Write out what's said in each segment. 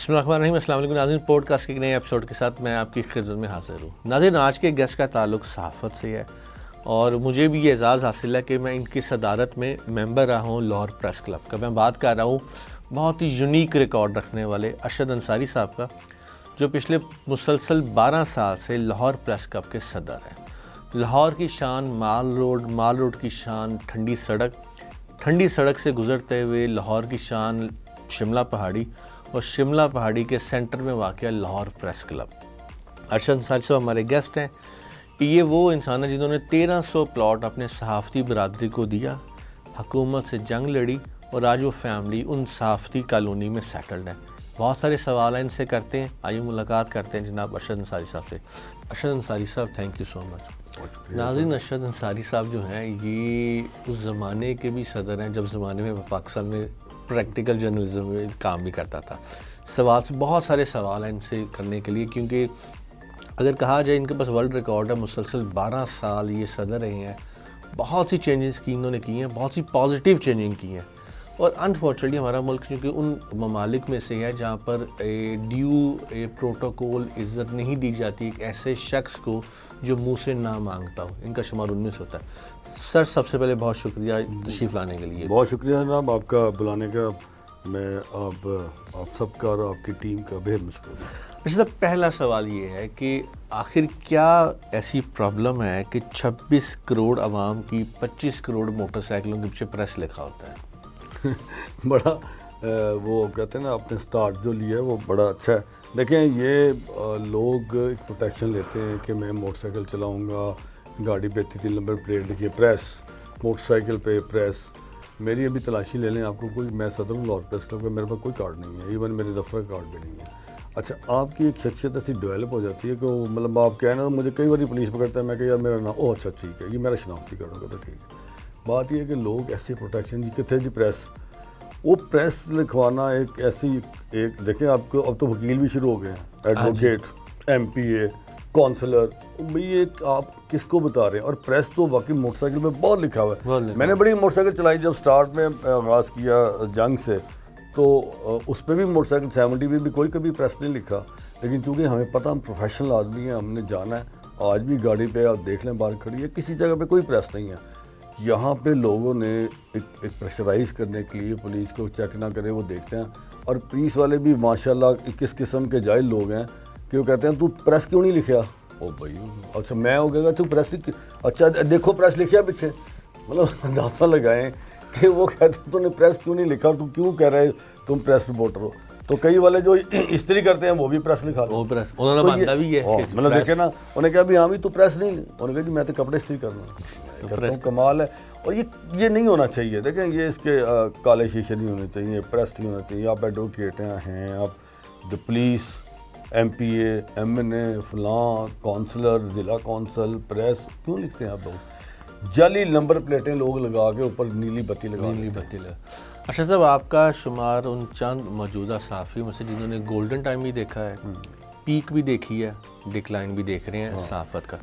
بسم اللہ الرحمن الرحیم. السلام علیکم ناظرین. پوڈ کاسٹ کے ایک نئے ایپیسوڈ کے ساتھ میں آپ کی خدمت میں حاضر ہوں. ناظرین, آج کے گیسٹ کا تعلق صحافت سے ہے اور مجھے بھی یہ اعزاز حاصل ہے کہ میں ان کی صدارت میں ممبر رہا ہوں لاہور پریس کلب کا. میں بات کر رہا ہوں بہت ہی یونیک ریکارڈ رکھنے والے ارشد انصاری صاحب کا, جو پچھلے مسلسل 12 سال سے لاہور پریس کلب کے صدر ہیں. لاہور کی شان مال روڈ کی شان ٹھنڈی سڑک سے گزرتے ہوئے لاہور کی شان شملہ پہاڑی اور شملہ پہاڑی کے سینٹر میں واقع لاہور پریس کلب. ارشد انصاری صاحب ہمارے گیسٹ ہیں. یہ وہ انسان ہیں جنہوں نے 1300 پلاٹ اپنے صحافتی برادری کو دیا, حکومت سے جنگ لڑی اور آج وہ فیملی ان صحافتی کالونی میں سیٹلڈ ہے. بہت سارے سوال ہیں ان سے کرتے ہیں. آئیے ملاقات کرتے ہیں جناب ارشد انصاری صاحب سے. ارشد انصاری صاحب, تھینک یو سو مچ. ناظرین, ارشد انصاری صاحب جو ہیں یہ اس زمانے کے بھی صدر ہیں جب زمانے میں پاکستان میں پریکٹیکل جرنلزم میں کام بھی کرتا تھا. بہت سارے سوال ہیں ان سے کرنے کے لیے, کیونکہ اگر کہا جائے ان کے پاس ورلڈ ریکارڈ ہے. مسلسل 12 سال یہ صدر رہے ہیں. بہت سی چینجز کی انہوں نے کی ہیں, بہت سی پازیٹیو چینجنگ کی ہیں. اور انفارچونیٹلی ہمارا ملک چونکہ ان ممالک میں سے ہے جہاں پر ڈیو پروٹوکول عزت نہیں دی جاتی ایک ایسے شخص کو جو منہ سے نہ مانگتا ہو. ان کا شمار ان میں سے ہوتا ہے. سر, سب سے پہلے بہت شکریہ تشریف لانے کے لیے. بہت شکریہ جناب آپ کا بلانے کا. میں آپ سب کا اور آپ کی ٹیم کا بہت مشکور ہوں. اچھا صاحب, پہلا سوال یہ ہے کہ آخر کیا ایسی پرابلم ہے کہ 26 کروڑ عوام کی 25 کروڑ موٹر سائیکلوں کے پیچھے پریس لکھا ہوتا ہے؟ بڑا وہ کہتے ہیں نا, آپ نے سٹارٹ جو لیا ہے وہ بڑا اچھا ہے. دیکھیں, یہ لوگ ایک پروٹیکشن لیتے ہیں کہ میں موٹر سائیکل چلاؤں گا, گاڑی پہ 3 نمبر پلیٹ لکھیے پریس, موٹر سائیکل پہ پریس. میری ابھی تلاشی لے لیں آپ کو, کوئی میں صدر ہوں لاہور پریس کلب کا, میرے پاس کوئی کارڈ نہیں ہے, ایون میرے دفتر کا کارڈ بھی نہیں ہے. اچھا, آپ کی ایک شخصیت ایسی ڈیولپ ہو جاتی ہے کہ مطلب آپ کہنا نا, مجھے کئی بار پولیس پکڑتا ہے, میں کہ یار میرا نام, او اچھا ٹھیک ہے, یہ میرا شناختی کارڈ ہوگا تو ٹھیک ہے. بات یہ ہے کہ لوگ ایسے پروٹیکشن جی کتنے جی پریس, وہ پریس لکھوانا ایک ایسی ایک دیکھیں آپ کو اب تو وکیل بھی شروع ہو گئے ہیں, ایڈوکیٹ, ایم پی اے, کونسلر. بھئی ایک آپ کس کو بتا رہے ہیں. اور پریس تو واقعی موٹر سائیکل میں بہت لکھا ہوا ہے. میں نے بڑی موٹر سائیکل چلائی جب سٹارٹ میں آغاز کیا جنگ سے, تو اس پہ بھی موٹر سائیکل 70 پہ بھی کوئی کبھی پریس نہیں لکھا. لیکن چونکہ ہمیں پتہ ہم پروفیشنل آدمی ہیں, ہم نے جانا ہے. آج بھی گاڑی پہ آپ دیکھ لیں باہر کھڑی ہے, کسی جگہ پہ کوئی پریس نہیں ہے. یہاں پہ لوگوں نے ایک پریشرائز کرنے کے لیے پولیس کو چیک نہ کرے وہ دیکھتے ہیں. اور پولیس والے بھی ماشاءاللہ کس قسم کے جاہل لوگ ہیں کہ وہ کہتے ہیں تو پریس کیوں نہیں لکھا. او بھائی, اچھا میں ہو گیا تو پریس اچھا دیکھو پریس لکھیا پیچھے, مطلب اندازہ لگائیں کہ وہ کہتے ہیں تو نے پریس کیوں نہیں لکھا, تو کیوں کہہ رہے تم پریس رپورٹر ہو. تو کئی والے جو استری کرتے ہیں وہ بھی پریس لکھا لو, مطلب دیکھیں نا, انہیں کہا بھی ہاں بھی تو پریس نہیں, انہوں نے کہا جی میں تو کپڑے استری کرنا. کہتا ہوں کمال ہے. اور یہ نہیں ہونا چاہیے. دیکھیں, یہ اس کے کالے شیشے نہیں ہونے چاہیے, پریس نہیں ہونا چاہیے. آپ ایڈوکیٹ ہیں, آپ جو پولیس, ایم پی اے, ایم این اے, فلاں کونسلر, ضلع کونسل, پریس کیوں لکھتے ہیں آپ لوگ؟ جعلی نمبر پلیٹیں لوگ لگا کے اوپر نیلی بتی لگا. اچھا صاحب, آپ کا شمار ان چند موجودہ صحافیوں میں سے جنہوں نے گولڈن ٹائم بھی دیکھا ہے, پیک بھی دیکھی ہے, ڈکلائن بھی دیکھ رہے ہیں صحافت کا.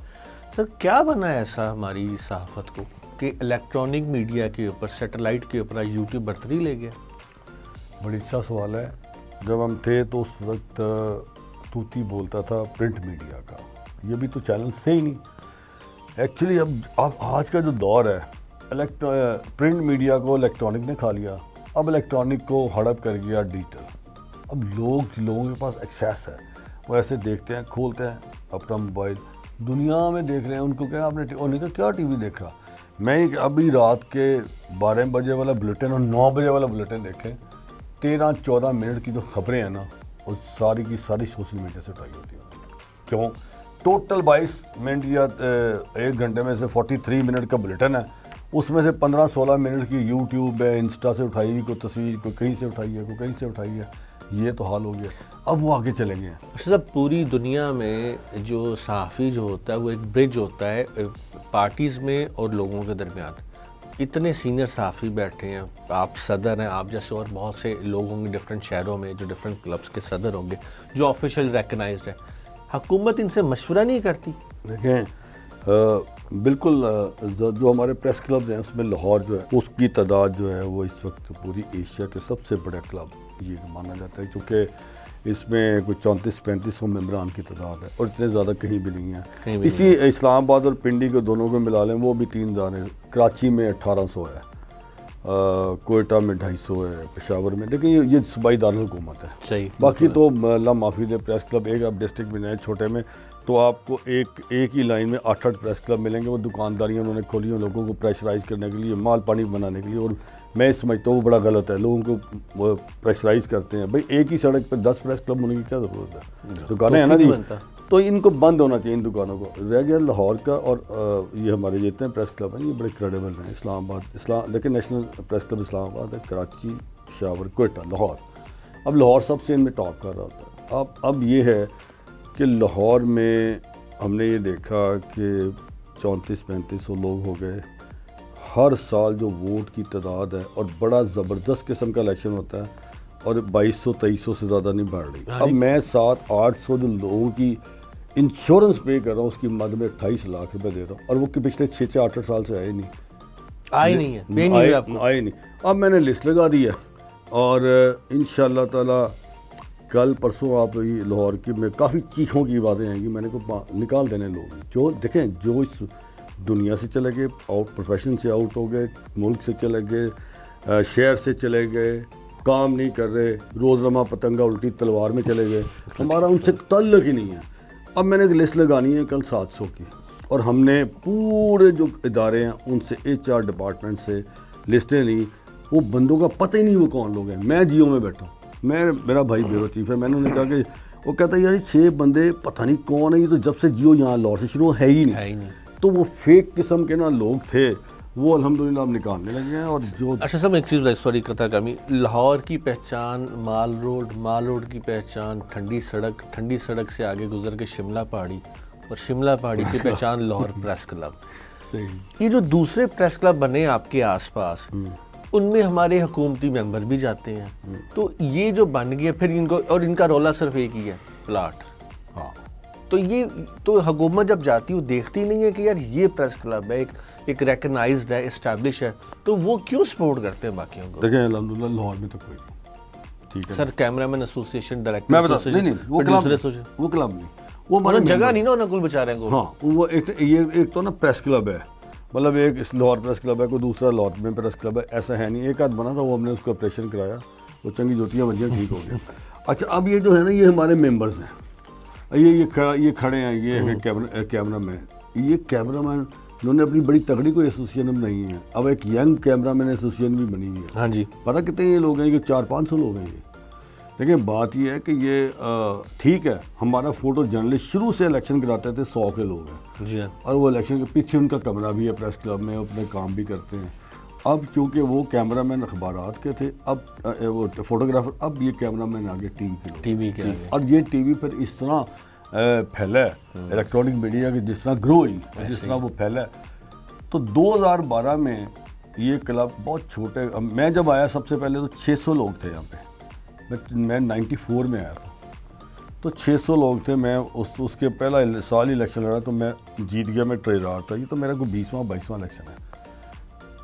سر, کیا بنا ہے ایسا ہماری صحافت کو کہ الیکٹرانک میڈیا کے اوپر, سیٹلائٹ کے اوپر یوٹیوب برتری لے گیا؟ بڑی اچھا سوال ہے. جب ہم تھے تو اس وقت توتی بولتا تھا پرنٹ میڈیا کا, یہ بھی تو چینل سے ہی نہیں. ایکچولی اب آج کا جو دور ہے, پرنٹ میڈیا کو الیکٹرانک نے کھا لیا, اب الیکٹرانک کو ہڑپ کر گیا ڈیجیٹل. اب لوگوں کے پاس ایکسیس ہے, وہ ایسے دیکھتے ہیں, کھولتے ہیں اپنا موبائل, دنیا میں دیکھ رہے ہیں. ان کو کیا آپ نے کیا ٹی وی دیکھا؟ میں ابھی رات کے 12 بجے والا بلیٹن اور 9 بجے والا بلیٹن دیکھیں, 13-14 منٹ کی جو خبریں ہیں نا, وہ ساری کی ساری سوشل میڈیا سے اٹھائی ہوتی ہیں. کیوں؟ ٹوٹل 22 منٹ یا 1 گھنٹے میں سے 43 منٹ کا بلیٹن ہے, اس میں سے 15-16 منٹ کی یوٹیوب ہے, انسٹا سے اٹھائی ہوئی کوئی تصویر, کوئی کہیں سے اٹھائی ہے, کوئی کہیں سے اٹھائی ہے. یہ تو حال ہو گیا. اب وہ آگے چلیں گے. اچھا صاحب, پوری دنیا میں جو صحافی جو ہوتا ہے وہ ایک برج ہوتا ہے پارٹیز میں اور لوگوں کے درمیان. اتنے سینئر صحافی بیٹھے ہیں, آپ صدر ہیں, آپ جیسے اور بہت سے لوگ ہوں گے ڈفرینٹ شہروں میں جو ڈفرینٹ کلبس کے صدر ہوں گے جو آفیشیل ریکگنائزڈ ہیں. حکومت ان سے مشورہ نہیں کرتی؟ دیکھیں, بالکل جو ہمارے پریس کلب ہیں اس میں لاہور جو ہے اس کی تعداد جو ہے وہ اس وقت پوری ایشیا کے سب سے بڑے کلب یہ مانا جاتا ہے, کیونکہ اس میں کوئی 3400-3500 ممبران کی تعداد ہے اور اتنے زیادہ کہیں بھی نہیں ہیں. اسی اسلام آباد اور پنڈی کو دونوں کو ملا لیں وہ بھی 3000 ہیں. کراچی میں 1800 ہے, کوئٹہ میں 250 ہے, پشاور میں. دیکھیں یہ صوبائی دارالحکومت ہے. باقی تو اللہ معافی دے پریس کلب ایک آپ ڈسٹرکٹ میں نئے چھوٹے میں تو آپ کو ایک ہی لائن میں 8 پریس کلب ملیں گے. وہ دکانداریاں انہوں نے کھولی ہیں لوگوں کو پریشرائز کرنے کے لیے, مال پانی بنانے کے لیے, اور میں سمجھتا ہوں وہ بڑا غلط ہے. لوگوں کو وہ پریشرائز کرتے ہیں. بھائی ایک ہی سڑک پہ 10 پریس کلب ہونے کی کیا ضرورت ہے؟ دکانیں ہیں نا جی, تو ان کو بند ہونا چاہیے ان دکانوں کو. رہ گیا لاہور کا, اور یہ ہمارے جتنے پریس کلب ہیں یہ بڑے کریڈیبل ہیں. اسلام آباد دیکھیں نیشنل پریس کلب اسلام آباد ہے, کراچی, پشاور, کوئٹہ, لاہور. اب لاہور سب سے ان میں ٹاپ کر رہا ہوتا ہے. اب یہ ہے کہ لاہور میں ہم نے یہ دیکھا کہ 3400-3500 لوگ ہو گئے. ہر سال جو ووٹ کی تعداد ہے اور بڑا زبردست قسم کا الیکشن ہوتا ہے, اور 2200-2300 سے زیادہ نہیں بڑھ رہی. اب میں 700-800 جو لوگوں کی انشورنس پے کر رہا ہوں اس کی مد میں 28 لاکھ روپے دے رہا ہوں, اور وہ کہ پچھلے 6-8 سال سے آئے نہیں. اب میں نے لسٹ لگا دی ہے, اور انشاءاللہ تعالی کل پرسوں آپ لاہور کی میں کافی چیخوں کی باتیں آئیں گی. میں نے کو نکال دینے لوگ جو دیکھیں جو اس دنیا سے چلے گئے, پروفیشن سے آؤٹ ہو گئے, ملک سے چلے گئے, شہر سے چلے گئے, کام نہیں کر رہے, روزنامہ پتنگا الٹی تلوار میں چلے گئے, ہمارا ان سے تعلق ہی نہیں ہے. اب میں نے ایک لسٹ لگانی ہے کل 700 کی, اور ہم نے پورے جو ادارے ہیں ان سے HR ڈپارٹمنٹ سے لسٹیں لی. وہ بندوں کا پتہ ہی نہیں وہ کون لوگ ہیں. میں جیو میں بیٹھا ہوں, میرا بھائی بیورو چیف ہے. میں نے انہیں کہا کہ وہ کہتا ہے یار 6 بندے پتہ نہیں کون ہے, یہ تو جب سے جیو یہاں لاہور سے شروع ہے ہی نہیں. تو وہ فیک قسم کے نا لوگ تھے, وہ الحمدللہ اب نکالنے لگے ہیں. اور جو اچھا صاحب ایک چیز سوری قطع کمی, لاہور کی پہچان مال روڈ کی پہچان ٹھنڈی سڑک سے آگے گزر کے شملہ پہاڑی, اور شملہ پہاڑی کی پہچان لاہور پریس کلب. یہ جو دوسرے پریس کلب بنے آپ کے آس پاس ان میں ہمارے حکومتی ممبر بھی جاتے ہیں, تو یہ جو بن گیا پھر ان کو, اور ان کا رولا صرف ایک ہی ہے پلاٹ. تو یہ تو حکومت جب جاتی ہے وہ دیکھتی نہیں ہے کہ یار یہ پریس کلب ہے, ایک ریکگنائزڈ ہے, اسٹیبلش ہے, تو وہ کیوں سپورٹ کرتے ہیں باقیوں کو؟ دیکھیں الحمدللہ لاہور میں تو کوئی ٹھیک ہے سر, کیمرہ مین ایسوسیشن ڈائریکٹر میں بتا نہیں وہ کلب نہیں, وہ جگہ نہیں نا انہیں کل بچارے کو. ہاں وہ ایک تو نا پریس کلب ہے, مطلب ایک اس لاہور پریس کلب ہے, کوئی دوسرا لاہور میں پریس کلب ہے, ایسا ہے نہیں. ایک آدھ بنا تھا وہ ہم نے اس کو آپریشن کرایا, وہ چنگی جوتیاں بن گیا, ٹھیک ہو گیا. اچھا اب یہ جو ہے نا یہ ہمارے ممبرز ہیں, یہ کھڑے ہیں, یہ کیمرہ مین, یہ کیمرہ مین انہوں نے اپنی بڑی تگڑی کوئی ایسوسیشن بنائی ہے. اب ایک ینگ کیمرہ مین ایسوسیشن بھی بنی ہوئی ہے. ہاں جی, پتہ کتنے یہ لوگ ہیں, یہ 400-500 لوگ ہیں. یہ دیکھیں بات یہ ہے کہ یہ ٹھیک ہے, ہمارا فوٹو جرنلسٹ شروع سے الیکشن کراتے تھے 100 کے لوگ ہیں جی, اور وہ الیکشن کے پیچھے ان کا کمرہ بھی ہے پریس کلب میں, اپنے کام بھی کرتے ہیں. اب چونکہ وہ کیمرہ مین اخبارات کے تھے, اب وہ فوٹوگرافر, اب یہ کیمرہ مین آگے ٹی وی کے, اور یہ ٹی وی پھر اس طرح پھیلا ہے الیکٹرانک میڈیا کی, جس طرح گرو ہوئی, جس طرح وہ پھیلا ہے. تو 2012 میں یہ کلب بہت چھوٹے, میں جب آیا سب سے پہلے تو 600 لوگ تھے یہاں پہ. میں 94 میں آیا تھا تو 600 لوگ تھے. میں اس کے پہلا سال ہی الیکشن لڑا تو میں جیت گیا, میں ٹریزرار تھا. یہ تو میرا کوئی 20واں الیکشن ہے.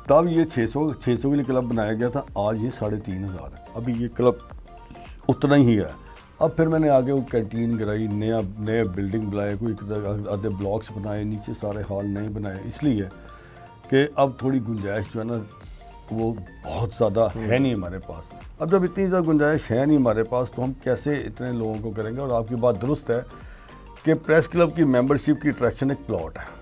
تب یہ 600 کے لیے کلب بنایا گیا تھا, آج یہ 3500 ہے. ابھی یہ کلب اتنا ہی ہے. اب پھر میں نے آگے وہ کینٹین کرائی, نئے بلڈنگ بنائے, کوئی آدھے بلاکس بنائے, نیچے سارے ہال نئے بنائے, اس لیے کہ اب تھوڑی گنجائش جو ہے نا وہ بہت زیادہ ہے نہیں ہمارے پاس. اب جب اتنی زیادہ گنجائش ہے نہیں ہمارے پاس تو ہم کیسے اتنے لوگوں کو کریں گے. اور آپ کی بات درست ہے کہ پریس کلب کی ممبرشپ کی اٹریکشن ایک پلاٹ ہے,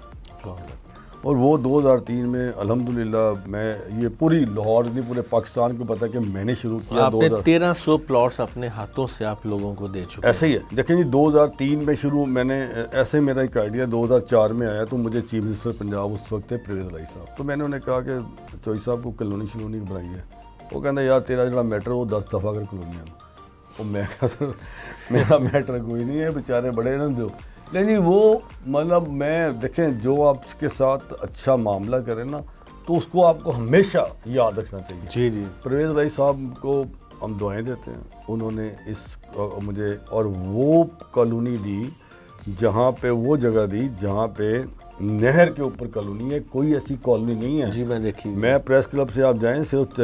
اور وہ 2003 میں الحمدللہ میں یہ پوری لاہور نہیں پورے پاکستان کو پتہ کہ میں نے شروع کیا. آپ نے 1300 پلاٹس اپنے ہاتھوں سے آپ لوگوں کو دے چکے. ایسے ہی ہے, دیکھیں جی 2003 میں شروع, میں نے ایسے میرا ایک آئیڈیا 2004 میں آیا. تو مجھے چیف منسٹر پنجاب اس وقت تھے پرویز الہی صاحب, تو میں نے انہیں کہا کہ چوئی صاحب کو کلونی بنائی ہے. وہ کہنا یار تیرا جڑا میٹر وہ 10 دفعہ اگر کلونیاں, تو میں کہا سر میرا میٹر کوئی نہیں ہے, بیچارے بڑے نہ دو. لیکن وہ مطلب میں دیکھیں جو آپ اس کے ساتھ اچھا معاملہ کریں نا تو اس کو آپ کو ہمیشہ یاد رکھنا چاہیے. جی جی, پرویز الہی صاحب کو ہم دعائیں دیتے ہیں, انہوں نے مجھے اور وہ کالونی دی جہاں پہ, وہ جگہ دی جہاں پہ نہر کے اوپر کالونی ہے, کوئی ایسی کالونی نہیں ہے. جی میں دیکھی. میں پریس کلب سے آپ جائیں صرف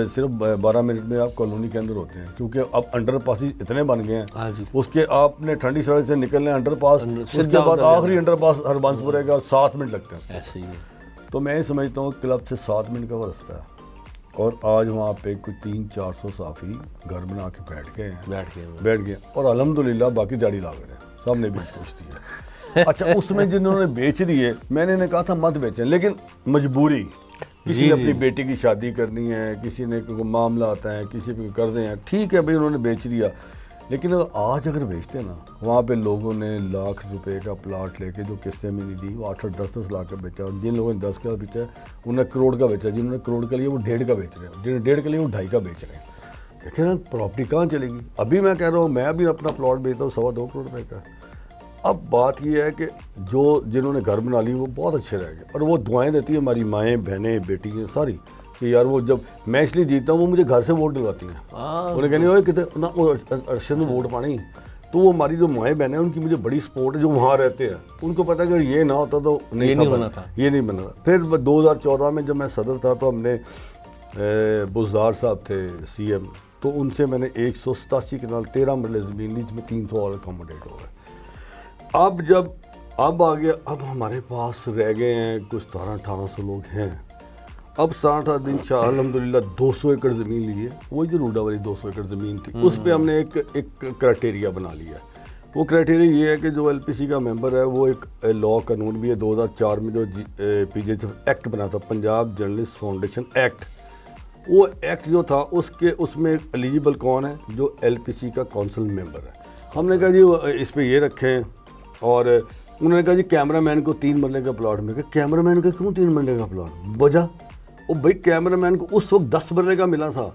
12 منٹ میں آپ کالونی کے اندر ہوتے ہیں, کیونکہ اب انڈر پاسز اتنے بن گئے ہیں. اس کے آپ نے ٹھنڈی سڑک سے نکلنے ہیں انڈر پاس, اس کے بعد آخری انڈر پاس ہربنس پورے کا 7 منٹ لگتے ہیں. ایسے ہی تو میں یہ سمجھتا ہوں کلب سے 7 منٹ کا وہ رستہ ہے, اور آج وہاں پہ کوئی 300-400 صافی گھر بنا کے بیٹھ گئے اور الحمدللہ باقی دیہڑی لا گئے, سب نے بیچ پوچھ دی ہے. اچھا اس میں جنہوں نے بیچ دیے, میں نے کہا تھا مت بیچیں, لیکن مجبوری, کسی نے اپنی بیٹی کی شادی کرنی ہے, کسی نے کوئی معاملہ آتا ہے, کسی پہ قرضے ہیں, ٹھیک ہے بھائی انہوں نے بیچ دیا. لیکن آج اگر بیچتے نا, وہاں پہ لوگوں نے لاکھ روپے کا پلاٹ لے کے جو قسطیں میں نہیں دی, وہ 8-10 لاکھ کا بیچا, اور جن لوگوں نے 10 کا بیچا انہوں نے کروڑ کا بیچا, جنہوں نے کروڑ کا لیا وہ 1.5 کا بیچ رہے ہیں, جنہوں نے 1.5 کا لیا وہ 2.5 کا بیچ رہے ہیں. دیکھیں نا پراپرٹی کہاں چلے گی. ابھی میں کہہ رہا ہوں, میں ابھی اپنا پلاٹ بیچتا ہوں 2.25 کروڑ روپے کا. اب بات یہ ہے کہ جنہوں نے گھر بنا لی وہ بہت اچھے رہ گئے, اور وہ دعائیں دیتی ہیں ہماری مائیں بہنیں بیٹیاں ساری, کہ یار وہ جب میں اس لیے جیتا ہوں وہ مجھے گھر سے ووٹ ڈلواتی ہیں. انہیں کہنے ہوئے کتنے نہ ارشد میں ووٹ پانی, تو وہ ہماری جو مائیں بہنیں ہیں ان کی مجھے بڑی سپورٹ ہے, جو وہاں رہتے ہیں. ان کو پتہ ہے کہ یہ نہ ہوتا تو یہ نہیں بنا تھا. پھر 2014 میں جب میں صدر تھا تو ہم نے بزدار صاحب تھے سی ایم, تو ان سے میں نے 187 کنال 13 مرلے زمین لی, جس میں 300 اور اکاموڈیٹ ہو گئے. اب آگے اب ہمارے پاس رہ گئے ہیں کچھ 1700-1800 لوگ ہیں. اب 60 دن شاہ الحمدللہ 200 ایکڑ زمین لی ہے, وہی جو روڈا والی 200 ایکڑ زمین تھی, اس پہ ہم نے ایک کرائٹیریا بنا لیا ہے. وہ کرائٹیریا یہ ہے کہ جو LPC کا ممبر ہے وہ ایک لا قانون بھی ہے 2004 میں جو PJF ایکٹ بنا تھا, پنجاب جرنلسٹ فاؤنڈیشن ایکٹ. وہ ایکٹ جو تھا اس میں ایلیجیبل کون ہے, جو LPC کا کونسل ممبر ہے. ہم نے کہا جی اس پہ یہ رکھیں, اور انہوں نے کہا جی کیمرہ مین کو 3 مرلے کا پلاٹ. میں کہا کیمرہ مین کا کیوں 3 مرلے کا پلاٹ, وجہ وہ بھائی کیمرہ مین کو اس وقت 10 مرلے کا ملا تھا,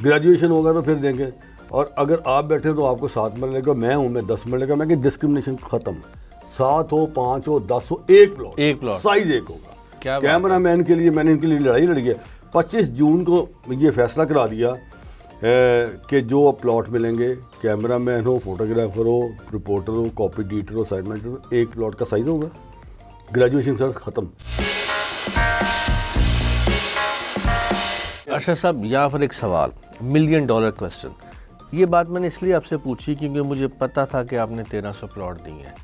گریجویشن ہوگا تو پھر دیں گے, اور اگر آپ بیٹھے تو آپ کو 7 مرلے کا, میں ہوں میں 10 مرلے کا. میں کہ ڈسکرمنیشن ختم, 7 ہو 5 ہو 10 ہو, ایک پلاٹ سائز ایک ہوگا. کیمرہ مین کے لیے میں نے ان کے لیے لڑائی لڑی ہے. 25 جون کو یہ فیصلہ کرا دیا کہ جو پلاٹ ملیں گے, کیمرہ مین ہو, فوٹوگرافر ہو, رپورٹر ہو, کاپی ایڈیٹر ہو, اسائنمنٹ ہو, ایک پلاٹ کا سائز ہوگا. گریجویشن سر ختم. ارشد صاحب یہاں پر ایک سوال, $1 ملین کویسچن. یہ بات میں نے اس لیے آپ سے پوچھی کیونکہ مجھے پتا تھا کہ آپ نے 1300 پلاٹ دی ہیں.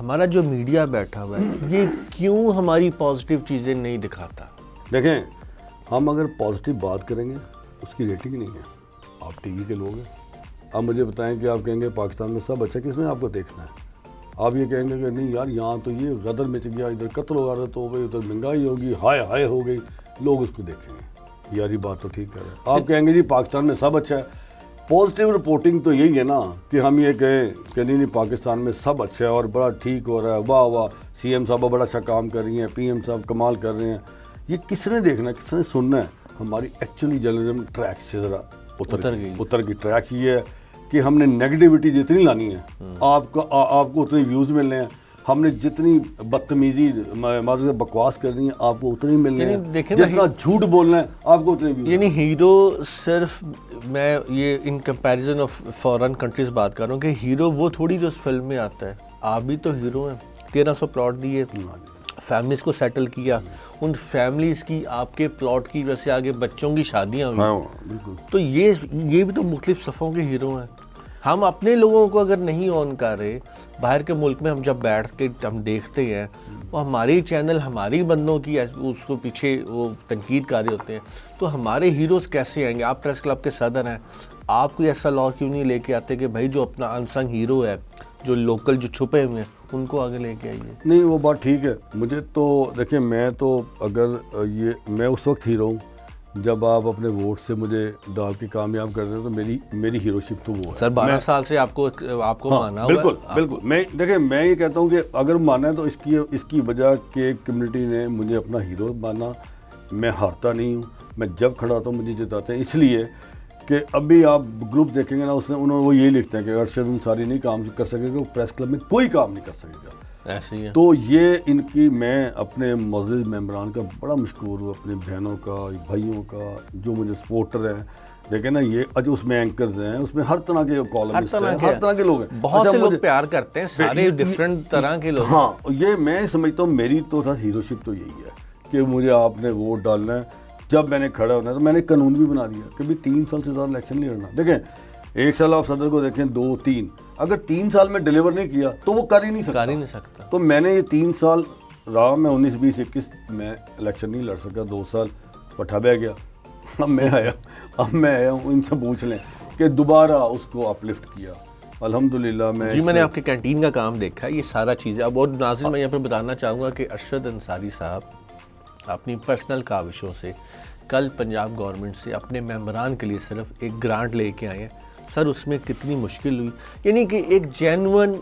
ہمارا جو میڈیا بیٹھا ہوا ہے یہ کیوں ہماری پازیٹیو چیزیں نہیں دکھاتا؟ دیکھیں ہم اگر پازیٹیو بات کریں گے اس کی ریٹنگ نہیں ہے. آپ ٹی وی کے لوگ ہیں, آپ مجھے بتائیں کہ آپ کہیں گے پاکستان میں سب اچھا, کس میں آپ کو دیکھنا ہے؟ آپ یہ کہیں گے کہ نہیں یار یہاں تو یہ غدر مچ گیا, ادھر قتل و غارت ہو گئی, ادھر مہنگائی ہوگی, ہائے ہو گئی, لوگ اس کو دیکھیں گے یار یہ بات تو ٹھیک کر رہے ہیں. آپ کہیں گے جی پاکستان میں سب اچھا ہے. پازیٹیو رپورٹنگ تو یہی ہے نا کہ ہم یہ کہیں کہ نہیں پاکستان میں سب اچھا ہے اور بڑا ٹھیک ہو رہا ہے, واہ واہ سی ایم صاحبہ بڑا اچھا کام کر رہی ہیں, پی ایم صاحب کمال کر رہے ہیں. یہ کس نے دیکھنا ہے, کس نے سننا ہے؟ ہماری ایکچولی جرنلزم ٹریک سے ذرا اتر کی. ٹریک یہ ہے کہ ہم نے نیگیٹیوٹی جتنی لانی ہے آپ کو اتنے ویوز ملنے ہیں, ہم نے جتنی بدتمیزی معذرت بکواس کرنی ہے آپ کو اتنی ملنے ہیں, جتنا جھوٹ بولنا ہے آپ کو اتنے ویوز. یعنی ہیرو صرف, میں یہ in comparison of foreign countries بات کر رہا ہوں کہ ہیرو وہ تھوڑی جو اس فلم میں آتا ہے. آپ بھی تو ہیرو ہیں, 1300 پلاٹ دیے, فیملیز کو سیٹل کیا, ان فیملیز کی آپ کے پلاٹ کی وجہ سے آگے بچوں کی شادیاں ہوئی, تو یہ بھی تو مختلف صفوں کے ہیرو ہیں. ہم اپنے لوگوں کو اگر نہیں آن کر رہے, باہر کے ملک میں ہم جب بیٹھ کے ہم دیکھتے ہیں وہ ہماری چینل ہماری بندوں کی اس کو پیچھے وہ تنقید کر رہے ہوتے ہیں, تو ہمارے ہیروز کیسے آئیں گے؟ آپ پریس کلب کے صدر ہیں, آپ کوئی ایسا لا کیوں نہیں لے کے آتے کہ بھائی جو اپنا انسنگ ہیرو ہے, جو لوکل جو چھپے ہوئے ہیں, ان کو آگے لے کے آئیے؟ نہیں وہ بات ٹھیک ہے. مجھے تو دیکھیں میں تو اگر میں اس وقت ہیرو ہوں جب آپ اپنے ووٹ سے مجھے ڈال کے کامیاب کر دیں, تو میری ہیرو شپ تو وہ ہے. سر 12 سال سے آپ کو مانا بالکل. میں یہ کہتا ہوں کہ اگر مانا ہے تو اس کی وجہ کہ کمیونٹی نے مجھے اپنا ہیرو مانا. میں ہارتا نہیں ہوں, میں جب کھڑا ہوتا ہوں مجھے جتاتے ہیں, اس لیے کہ ابھی آپ گروپ دیکھیں گے نا, انہوں نے وہ یہی لکھتے ہیں کہ ارشد انصاری نہیں کام کر سکے گا, وہ پریس کلب میں کوئی کام نہیں کر سکے گا. ایسے ہی ہے. تو یہ ان کی میں اپنے معزز ممبران کا بڑا مشکور ہوں, اپنے بہنوں کا, بھائیوں کا, جو مجھے سپورٹر ہیں, دیکھیں نا یہ اس میں اینکرز ہیں, اس میں ہر طرح کے کالمسٹ ہیں, ہر طرح کے لوگ ہیں. بہت سے لوگ پیار کرتے ہیں, سارے ڈفرینٹ طرح کے لوگ. ہاں یہ میں سمجھتا ہوں میری تو ہیرو شپ تو یہی ہے کہ مجھے آپ نے ووٹ ڈالنا ہے. جب میں نے کھڑا ہونا ہے تو میں نے قانون بھی بنا دیا کہ بھی 3 سال سے زیادہ الیکشن نہیں لڑنا. دیکھیں 1 سال آپ صدر کو دیکھیں, 2 3, اگر 3 سال میں ڈیلیور نہیں کیا تو وہ کر ہی نہیں سکتا. تو میں نے یہ 3 سال رہا, میں 19 20 21 میں الیکشن نہیں لڑ سکا, 2 سال پٹھا بہ گیا. اب میں آیا ہوں, ان سے پوچھ لیں کہ دوبارہ اس کو اپ لفٹ کیا الحمدللہ. میں نے آپ کے کینٹین کا کام دیکھا, یہ سارا چیزیں. اب اور ناظرین میں یہاں پہ بتانا چاہوں گا کہ ارشد انصاری صاحب اپنی پرسنل کاوشوں سے کل پنجاب گورنمنٹ سے اپنے ممبران کے لیے صرف ایک گرانٹ لے کے آئے ہیں. سر اس میں کتنی مشکل ہوئی, یعنی کہ ایک جینون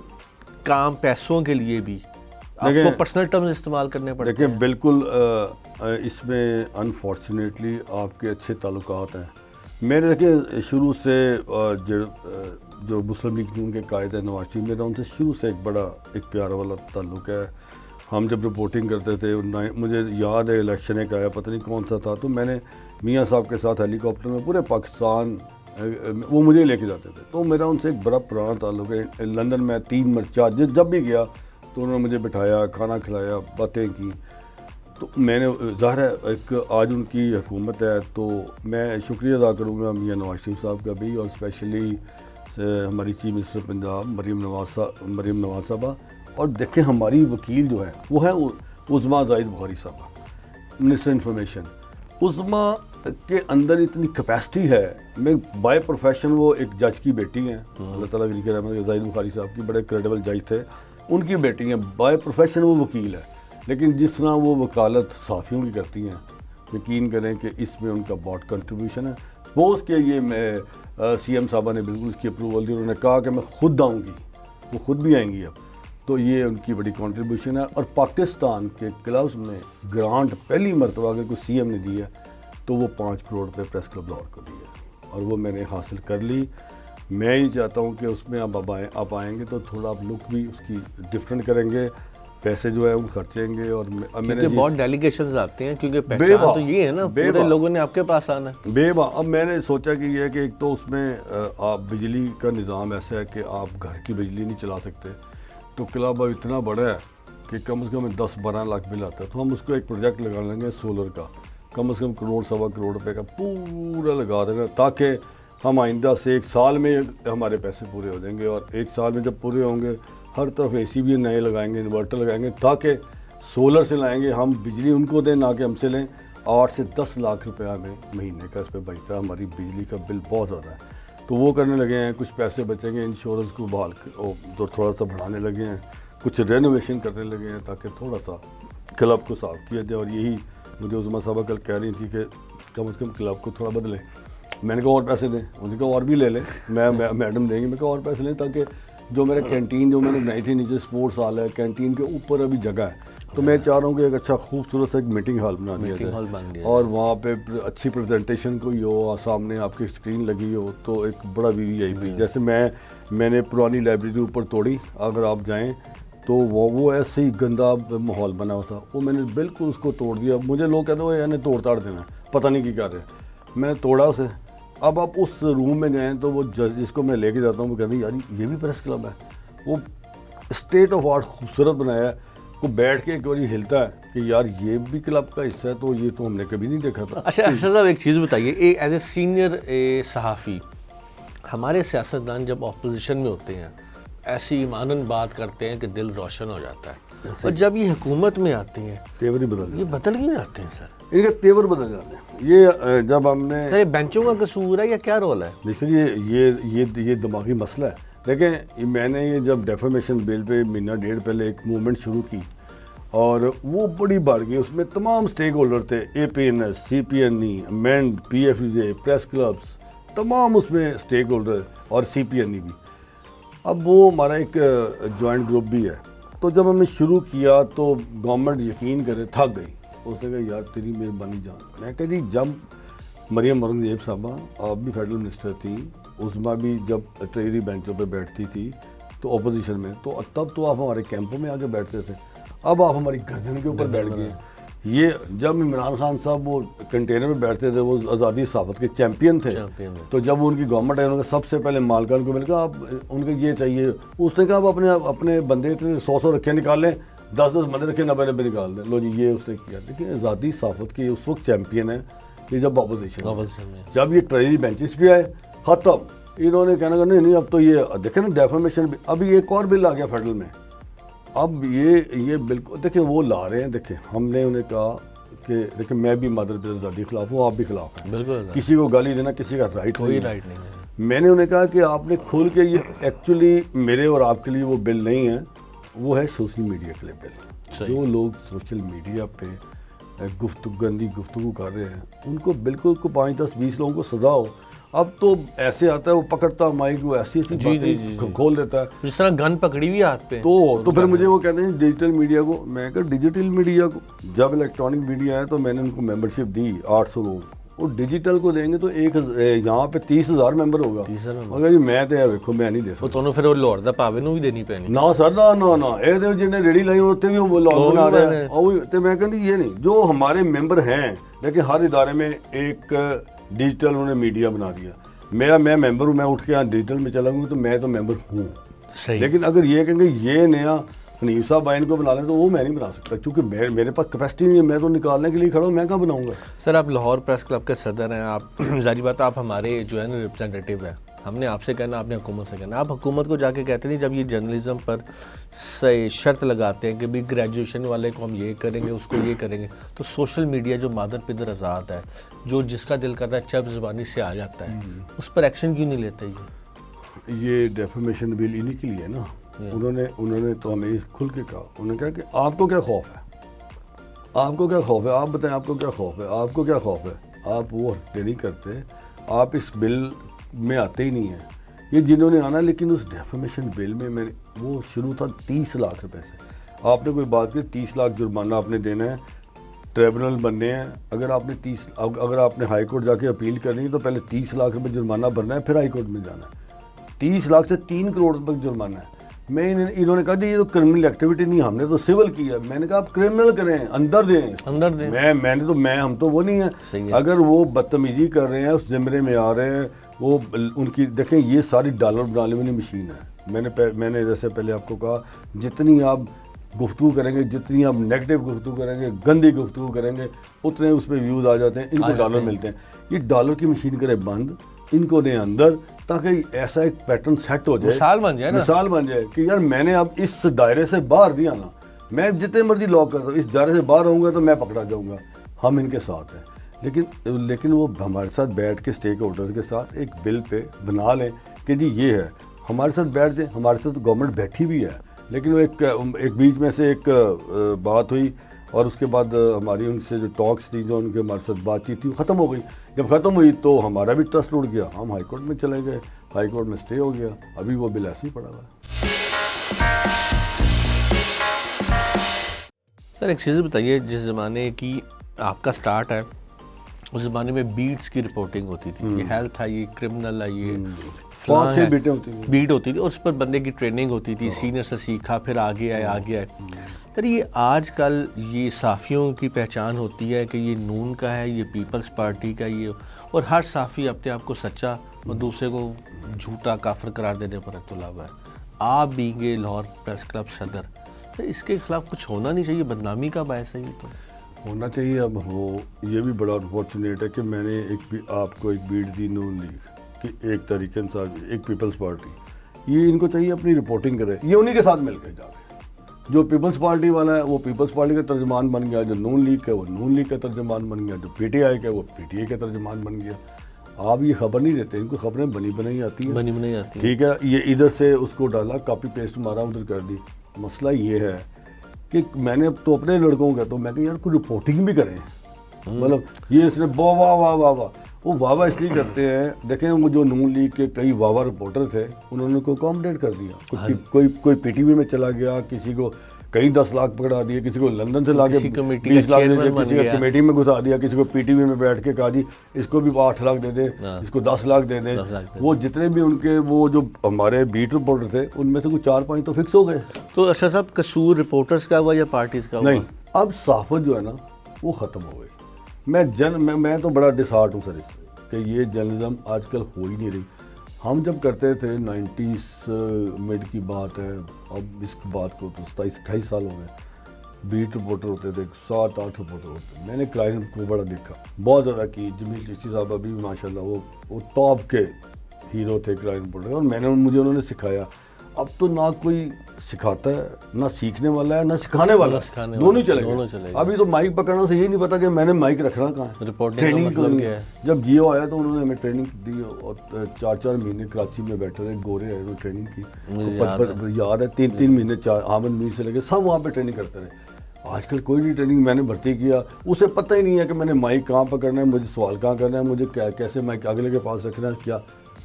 کام پیسوں کے لیے بھی آپ کو پرسنل ٹرمز استعمال کرنے پڑتے ہیں. دیکھیں بالکل اس میں انفارچونیٹلی آپ کے اچھے تعلقات ہیں. میرے دیکھیں شروع سے جو مسلم لیگ نون کے قائد ہیں نواز شریف, میرا ان سے شروع سے ایک پیارا والا تعلق ہے. ہم جب رپورٹنگ کرتے تھے, مجھے یاد ہے الیکشن ایک آیا, پتہ نہیں کون سا تھا, تو میں نے میاں صاحب کے ساتھ ہیلی کاپٹر میں پورے پاکستان وہ مجھے لے کے جاتے تھے. تو میرا ان سے ایک بڑا پرانا تعلق ہے. لندن میں 3 4 جب بھی گیا تو انہوں نے مجھے بٹھایا, کھانا کھلایا, باتیں کی. تو میں نے ظاہر ہے ایک آج ان کی حکومت ہے, تو میں شکریہ ادا کروں گا میاں نواز شریف صاحب کا بھی, اور اسپیشلی ہماری چیف منسٹر پنجاب مریم نواز صاحبہ. اور دیکھیں ہماری وکیل جو ہے وہ ہے عظمیٰ زاہد بخاری صاحبہ, منسٹر انفارمیشن. عظمیٰ کے اندر اتنی کیپیسٹی ہے. میں بائی پروفیشن وہ ایک جج کی بیٹی ہیں, اللہ تعالیٰ کی رحمت, زاہد بخاری صاحب کی بڑے کریڈیبل جج تھے, ان کی بیٹی ہیں. بائی پروفیشن وہ وکیل ہے, لیکن جس طرح وہ وکالت صحافیوں کی کرتی ہیں, یقین کریں کہ اس میں ان کا بہت کنٹریبیوشن ہے. سپوز کہ یہ میں سی ایم صاحبہ نے بالکل اس کی اپروول دی, انہوں نے کہا کہ میں خود آؤں گی, وہ خود بھی آئیں گی اب, تو یہ ان کی بڑی کنٹریبیوشن ہے. اور پاکستان کے کلبز میں گرانٹ پہلی مرتبہ اگر کوئی سی ایم نے دی ہے تو وہ 5 کروڑ روپے پریس کلب لاہور کو دی ہے, اور وہ میں نے حاصل کر لی. میں یہ چاہتا ہوں کہ اس میں آپ آئیں گے تو تھوڑا آپ لک بھی اس کی ڈفرینٹ کریں گے, پیسے جو ہے وہ خرچیں گے. اور میں نے بہت ڈیلیگیشنز آتے ہیں, کیونکہ پہچان تو یہ ہے نا, پورے لوگوں نے آپ کے پاس آنا ہے. اب میں نے سوچا کہ یہ ہے کہ ایک تو اس میں آپ بجلی کا نظام ایسا ہے کہ آپ گھر کی بجلی نہیں چلا سکتے. تو کلب اب اتنا بڑا ہے کہ کم از کم 10-12 لاکھ بل آتا ہے. تو ہم اس کو ایک پروجیکٹ لگا لیں گے سولر کا, کم از کم 1 کروڑ 1.25 کروڑ روپے کا پورا لگا دینا, تاکہ ہم آئندہ سے 1 سال میں ہمارے پیسے پورے ہو جائیں گے. اور 1 سال میں جب پورے ہوں گے ہر طرف اے سی بھی نئے لگائیں گے, انورٹر لگائیں گے, تاکہ سولر سے لائیں گے ہم بجلی ان کو دیں, نہ کہ ہم سے لیں. 8 سے 10 لاکھ روپیہ ہمیں مہینے کا اس پہ بچتا ہے. ہماری بجلی کا بل بہت زیادہ ہے, تو وہ کرنے لگے ہیں. کچھ پیسے بچیں گے, انشورنس کو بحال تو تھوڑا سا بڑھانے لگے ہیں, کچھ رینوویشن کرنے لگے ہیں تاکہ تھوڑا سا کلب کو صاف کیا جائے. اور یہی مجھے عظمیٰ صاحبہ کل کہہ رہی تھی کہ کم از کم کلب کو تھوڑا بدلیں. میں نے کہا اور پیسے دیں, انہوں نے کہا اور بھی لے لیں, میں میڈم دیں گی. میں کہا اور پیسے لیں, تاکہ جو میرا کینٹین جو میں نے بنائی تھی نیچے سپورٹس ہال ہے, کینٹین کے اوپر ابھی جگہ ہے, تو میں چاہ رہا ہوں کہ ایک اچھا خوبصورت سا ایک میٹنگ ہال بنا دیا جائے, اور وہاں پہ اچھی پریزنٹیشن کوئی ہو, سامنے آپ کی اسکرین لگی ہو, تو ایک بڑا VIP. جیسے میں نے پرانی لائبریری اوپر توڑی, اگر آپ جائیں تو وہ ایسے ہی گندا ماحول بنا ہوا تھا, وہ میں نے بالکل اس کو توڑ دیا. مجھے لوگ کہتے ہیں یعنی توڑ تاڑ دینا, پتہ نہیں کی کر رہے, میں نے توڑا اسے. اب آپ اس روم میں جائیں تو وہ جس کو میں لے کے جاتا ہوں وہ کہتے ہیں یار یہ بھی پریس کلب ہے. وہ اسٹیٹ آف آرٹ خوبصورت بنایا ہے, وہ بیٹھ کے ایک بار ہلتا ہے کہ یار یہ بھی کلب کا حصہ ہے, تو یہ تو ہم نے کبھی نہیں دیکھا تھا. اچھا ارشد صاحب ایک چیز بتائیے, ایز اے سینئر صحافی, ہمارے سیاستدان جب اپوزیشن میں ہوتے ہیں ایسی ایماناً بات کرتے ہیں کہ دل روشن ہو جاتا ہے, اور جب یہ حکومت میں آتے ہیں تیور ہی بدل یہ بدل کیوں جاتے ہیں سر؟ ان کے تیور بدل جاتے ہیں. یہ جب ہم نے سر بینچوں کا قصور ہے یا کیا رول ہے؟ نہیں سر, یہ دماغی مسئلہ ہے. دیکھیں میں نے یہ جب ڈیفامیشن بل پہ 1.5 مہینہ پہلے ایک موومنٹ شروع کی, اور وہ بڑی بڑھ گئی. اس میں تمام سٹیک ہولڈر تھے, APNS, CPNE, مینڈ, PFJ, پریس کلبس, تمام اس میں سٹیک ہولڈر, اور CPNE بھی. اب وہ ہمارا ایک جوائنٹ گروپ بھی ہے. تو جب ہم نے شروع کیا تو گورنمنٹ یقین کرے تھک گئی. اس نے کہا یار تیری مہربانی جان. میں کہا جی جب مریم اورنگزیب صاحبہ آپ بھی فیڈرل منسٹر تھیں, عظمیٰ بھی جب ٹریری بینچوں پہ بیٹھتی تھی تو اپوزیشن میں, تو تب تو آپ ہمارے کیمپوں میں آ کے بیٹھتے تھے. اب آپ ہماری گردن کے اوپر بیٹھ گئے. یہ جب عمران خان صاحب وہ کنٹینر میں بیٹھتے تھے، وہ آزادی صحافت کے چیمپئن تھے، تو جب ان کی گورنمنٹ ہے، انہوں نے سب سے پہلے مالکان کو میں نے کہا آپ ان کو یہ چاہیے، اس نے کہا آپ اپنے بندے 100 رکھے نکال لیں، 10 بندے رکھے 90 نکال دیں، لو جی یہ اس نے کیا. لیکن آزادی صحافت کے اس وقت چیمپئن ہیں یہ جب اپوزیشن، جب یہ ٹریری بینچز پہ آئے ختم، انہوں نے کہنا کہ نہیں اب تو یہ دیکھیں نا ڈیفامیشن بھی. ابھی ایک اور بل آ گیا فیڈرل میں، اب یہ بالکل دیکھیں وہ لا رہے ہیں. دیکھیں ہم نے انہیں کہا کہ دیکھیں میں بھی مادر پہ آزادی خلاف ہوں، آپ بھی خلاف ہیں، بالکل کسی کو گالی دینا کسی کا رائٹ نہیں ہے. میں نے انہیں کہا کہ آپ نے کھول کے یہ ایکچولی میرے اور آپ کے لیے وہ بل نہیں ہے، وہ ہے سوشل میڈیا کے لیے بل. جو لوگ سوشل میڈیا پہ گندی گفتگو کر رہے ہیں ان کو بالکل کو 5 10 20 لوگوں کو سزا ہو. اب تو ایسے آتا ہے وہ پکڑتا مائک وہ ایسی باتیں کھول دیتا ہے، جس طرح گن پکڑی ہوئی ہاتھ پہ. تو پھر مجھے وہ کہتے ہیں ڈیجیٹل میڈیا کو. میں کہا ڈیجیٹل میڈیا کو جب الیکٹرانک میڈیا ہے تو میں نے ان کو ممبرشپ دی 800 لوگ، وہ ڈیجیٹل کو دیں گے تو یہاں پہ 30,000 ممبر ہوگا. مگر جی میں تو ویکھو میں نہیں دے سکتا. تو پھر وہ لاہور دا پاوے نو بھی دینی پینی نہ سر نہ یہ جنہیں ریڑی لائی ہوتے بھی وہ لاہور بنا رہے ہیں. تو میں کہتی یہ نہیں، جو ہمارے ممبر ہیں لیکن ہر ادارے میں ایک ڈیجیٹل انہوں نے میڈیا بنا دیا. میں ممبر ہوں، میں اٹھ کے یہاں ڈیجیٹل میں چلا گوں تو میں تو ممبر ہوں. لیکن اگر یہ کہیں گے یہ نیا حنیف صاحب آئین کو بنا لیں تو وہ میں نہیں بنا سکتا، کیونکہ میرے پاس کیپیسٹی نہیں ہے. میں تو نکالنے کے لیے کھڑا ہوں، میں کہاں بناؤں گا. سر آپ لاہور پریس کلب کے صدر ہیں، آپ ظاہری بات آپ ہمارے جو ہے نا ریپرزینٹیو ہیں. ہم نے آپ سے کہنا، آپ نے حکومت سے کہنا. آپ حکومت کو جا کے کہتے نہیں جب یہ جرنلزم پر شرط لگاتے ہیں کہ بھی گریجویشن والے کو ہم یہ کریں گے، اس کو یہ کریں گے، تو سوشل میڈیا جو مادر پدر آزاد ہے، جو جس کا دل کرتا ہے چپ زبانی سے آ جاتا ہے، اس پر ایکشن کیوں نہیں لیتا؟ یہ ڈیفیمیشن بل انہی کے لیے نا. انہوں نے تو ہمیں کھل کے کہا، انہوں نے کہا کہ آپ کو کیا خوف ہے، آپ کو کیا خوف ہے، آپ بتائیں آپ کو کیا خوف ہے، آپ کو کیا خوف ہے. آپ وہ ہٹے نہیں کرتے، آپ اس بل میں آتے ہی نہیں ہیں. یہ جنہوں نے آنا، لیکن اس ڈیفیمیشن بل میں وہ شروع تھا 30 لاکھ روپے سے. آپ نے کوئی بات کی 30 لاکھ جرمانہ آپ نے دینا ہے، ٹریبونل بننے ہیں. اگر آپ نے ہائی کورٹ جا کے اپیل کرنی ہے تو پہلے 30 لاکھ روپے جرمانہ بھرنا ہے، پھر ہائی کورٹ میں جانا ہے. 30 لاکھ سے 3 کروڑ تک جرمانہ ہے. انہوں نے کہا جی یہ تو کرمنل ایکٹیویٹی نہیں، ہم نے تو سول کی ہے. میں نے کہا آپ کرمنل کریں، اندر دیں. ہم تو وہ نہیں ہیں. اگر وہ بدتمیزی کر رہے ہیں، اس زمرے میں آ رہے ہیں، وہ ان کی دیکھیں یہ ساری ڈالر بنانے والی مشین ہے. میں نے جیسے پہلے آپ کو کہا، جتنی آپ گفتگو کریں گے، جتنی آپ نیگیٹو گفتگو کریں گے، گندی گفتگو کریں گے، اتنے اس پہ ویوز آ جاتے ہیں، ان کو ڈالر ملتے ہیں. یہ ڈالر کی مشین کرے بند، ان کو دیں اندر، تاکہ ایسا ایک پیٹرن سیٹ ہو جائے، مثال بن جائے کہ یار میں نے اب اس دائرے سے باہر نہیں آنا. میں جتنے مرضی لاک کرتا ہوں، اس دائرے سے باہر آؤں گا تو میں پکڑا جاؤں گا. ہم ان کے ساتھ ہیں، لیکن وہ ہمارے ساتھ بیٹھ کے اسٹیک ہولڈرز کے ساتھ ایک بل پہ بنا لیں کہ جی یہ ہے، ہمارے ساتھ بیٹھ جائیں. ہمارے ساتھ گورنمنٹ بیٹھی بھی ہے، لیکن وہ ایک بیچ میں سے ایک بات ہوئی اور اس کے بعد ہماری ان سے جو ٹاکس تھی، جو ان کے ہمارے ساتھ بات چیت تھی، وہ ختم ہو گئی. جب ختم ہوئی تو ہمارا بھی ٹرسٹ اڑ گیا، ہم ہائی کورٹ میں چلے گئے، ہائی کورٹ میں اسٹے ہو گیا. ابھی وہ بل ایسے ہی پڑا ہوا ہے. سر ایک چیز بتائیے، جس زمانے کی آپ کا سٹارٹ ہے اس زمانے میں بیٹس کی رپورٹنگ ہوتی تھی، یہ ہیلتھ آئیے، کرمنل آئیے، بیٹ ہوتی تھی، اور اس پر بندے کی ٹریننگ ہوتی تھی، سینئر سے سیکھا، پھر آگے آئے. سر یہ آج کل یہ صحافیوں کی پہچان ہوتی ہے کہ یہ نون کا ہے، یہ پیپلز پارٹی کا، یہ، اور ہر صحافی اپنے آپ کو سچا اور دوسرے کو جھوٹا کافر قرار دینے پر تلا ہوا ہے. آپ being a Lahore press club صدر، سر اس کے خلاف کچھ ہونا نہیں چاہیے؟ بدنامی کا باعث ہے یہ تو ہونا چاہیے. اب یہ بھی بڑا انفارچونیٹ ہے کہ میں نے آپ کو ایک بیٹ دی نون لیگ کہ ایک تحریک انصاف، ایک پیپلز پارٹی. یہ ان کو چاہیے اپنی رپورٹنگ کرے، یہ انہی کے ساتھ مل کے جا کے. جو پیپلز پارٹی والا ہے وہ پیپلز پارٹی کا ترجمان بن گیا، جو نون لیگ ہے وہ نون لیگ کا ترجمان بن گیا، جو پی ٹی آئی کا ہے وہ پی ٹی آئی کا ترجمان بن گیا. آپ یہ خبر نہیں دیتے، ان کو خبریں بنی بنائی آتی ہیں. ٹھیک ہے، یہ ادھر سے اس کو ڈالا، کاپی پیسٹ مارا، ادھر کر دی. مسئلہ یہ ہے کہ میں نے تو اپنے لڑکوں کا تو میں کہ یار کوئی رپورٹنگ بھی کریں. مطلب یہ اس نے واہ واہ واہ واہ، وہ واہ اس لیے کرتے ہیں. دیکھیں وہ جو نون لیگ کے کئی واہ رپورٹر تھے، انہوں نے کو اکاموڈیٹ کر دیا. کوئی پی ٹی وی میں چلا گیا، کسی کو کئی 10 لاکھ پکڑا دیے، کسی کو لندن سے لا کے 20 لاکھ دے دیا، کسی کو کمیٹی میں گھسا دیا، کسی کو پی ٹی وی میں بیٹھ کے کہا جی اس کو بھی 8 لاکھ دے دیں، اس کو 10 لاکھ دے دیں. وہ جتنے بھی ان کے وہ جو ہمارے بیٹ رپورٹر تھے، ان میں سے کوئی 4-5 تو فکس ہو گئے. تو ارشد صاحب قصور رپورٹرز کا ہوا یا پارٹیز کا ہوا؟ نہیں، اب صحافت جو ہے نا وہ ختم ہو گئی. میں تو بڑا ڈسہارٹ ہوں سر اس سے کہ یہ جرنلزم آج کل ہو ہی نہیں رہی. ہم جب کرتے تھے 90s مڈ کی بات ہے, اب اس بات کو تو 27-28 سال ہو گئے. بیٹ رپورٹر ہوتے تھے, 7-8 رپورٹر ہوتے. میں نے کرائم کو بڑا دیکھا, بہت زیادہ کی. جمیل چشتی صاحب ابھی ماشاء اللہ وہ ٹاپ کے ہیرو تھے کرائم رپورٹر, اور مجھے انہوں نے سکھایا. اب تو نہ کوئی سکھاتا ہے, نہ سیکھنے والا ہے, نہ سکھانے والا ہے, دونوں چلے گئے. ابھی تو مائک پکڑنا سے یہی نہیں پتا کہ میں نے مائک رکھنا کہاں ہے. ٹریننگ کو نہیں ہے. جب جیو آیا تو انہوں نے ہمیں ٹریننگ دی, اور 4 مہینے کراچی میں بیٹھے رہے, گورے آئے انہوں نے ٹریننگ کی, یاد ہے 3 مہینے حامد میر سے لے کے سب وہاں پہ ٹریننگ کرتے رہے. آج کل کوئی نہیں ٹریننگ میں نے بھرتی کیا, اسے پتہ ہی نہیں ہے کہ میں نے مائک کہاں پکڑنا ہے, مجھے سوال کہاں کرنا ہے, مجھے کیسے مائک اگلے کے پاس رکھنا ہے, کیا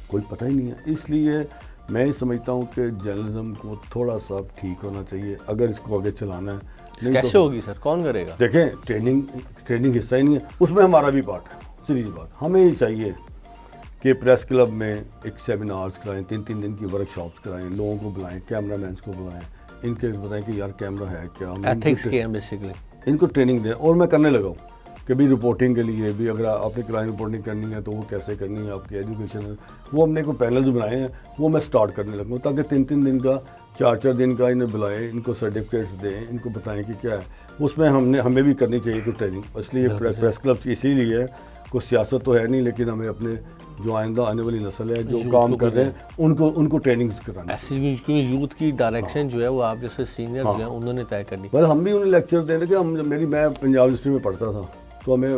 کوئی پتہ ہی نہیں ہے. اس لیے میں سمجھتا ہوں کہ جرنلزم کو تھوڑا سا ٹھیک ہونا چاہیے اگر اس کو آگے چلانا ہے. کیسے ہوگی سر, کون کرے گا؟ دیکھیں ٹریننگ حصہ ہی نہیں ہے, اس میں ہمارا بھی پارٹ ہے. سیدھی بات, ہمیں ہی چاہیے کہ پریس کلب میں ایک سیمینارز کرائیں, 3 دن کی ورک شاپس کرائیں, لوگوں کو بلائیں, کیمرہ مینس کو بلائیں, ان کے بتائیں کہ یار کیمرہ ہے کیا, ایتھکس کی ہیں بیسیکلی, ان کو ٹریننگ دیں. اور میں کرنے لگا ہوں کہ بھی رپورٹنگ کے لیے بھی اگر آپ نے کرائم رپورٹنگ کرنی ہے تو وہ کیسے کرنی ہے, آپ کی ایجوکیشن ہے, وہ ہم نے کوئی پینلز بنائے ہیں, وہ میں سٹارٹ کرنے لگا ہوں تاکہ 3 دن کا 4 دن کا انہیں بلائیں, ان کو سرٹیفکیٹس دیں, ان کو بتائیں کہ کیا ہے. اس میں ہمیں بھی کرنی چاہیے کوئی ٹریننگ. اس لیے پریس کلب اسی لیے ہے, کوئی سیاست تو ہے نہیں, لیکن ہمیں اپنے جو آئندہ آنے والی نسل ہے جو کام کر رہے ہیں ان کو ٹریننگ کرانی ہے. یوتھ کی ڈائریکشن جو ہے وہ آپ جیسے سینئرز ہیں انہوں نے طے کرنی. بس ہم بھی انہیں لیکچر دیں کہ میں پنجاب یونیورسٹی میں پڑھتا تھا, تو ہمیں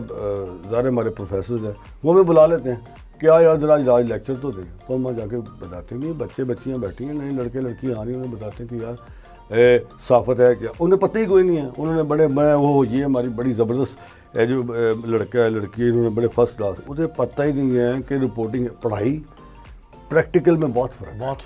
ظاہر ہمارے پروفیسرز ہیں وہ ہمیں بلا لیتے ہیں کہ یار ذرا آج لیکچر تو دیں, تو ہم جا کے بتاتے ہیں کہ بچیاں بیٹھی ہیں, نئے لڑکے لڑکیاں آ رہی ہیں, انہیں بتاتے ہیں کہ یار صافت ہے کیا. انہیں پتہ ہی کوئی نہیں ہے. انہوں نے یہ ہماری بڑی زبردست جو لڑکا ہے لڑکی, انہوں نے بڑے فرسٹ کلاس, اسے پتہ ہی نہیں ہے کہ رپورٹنگ پڑھائی پریکٹیکل میں بہت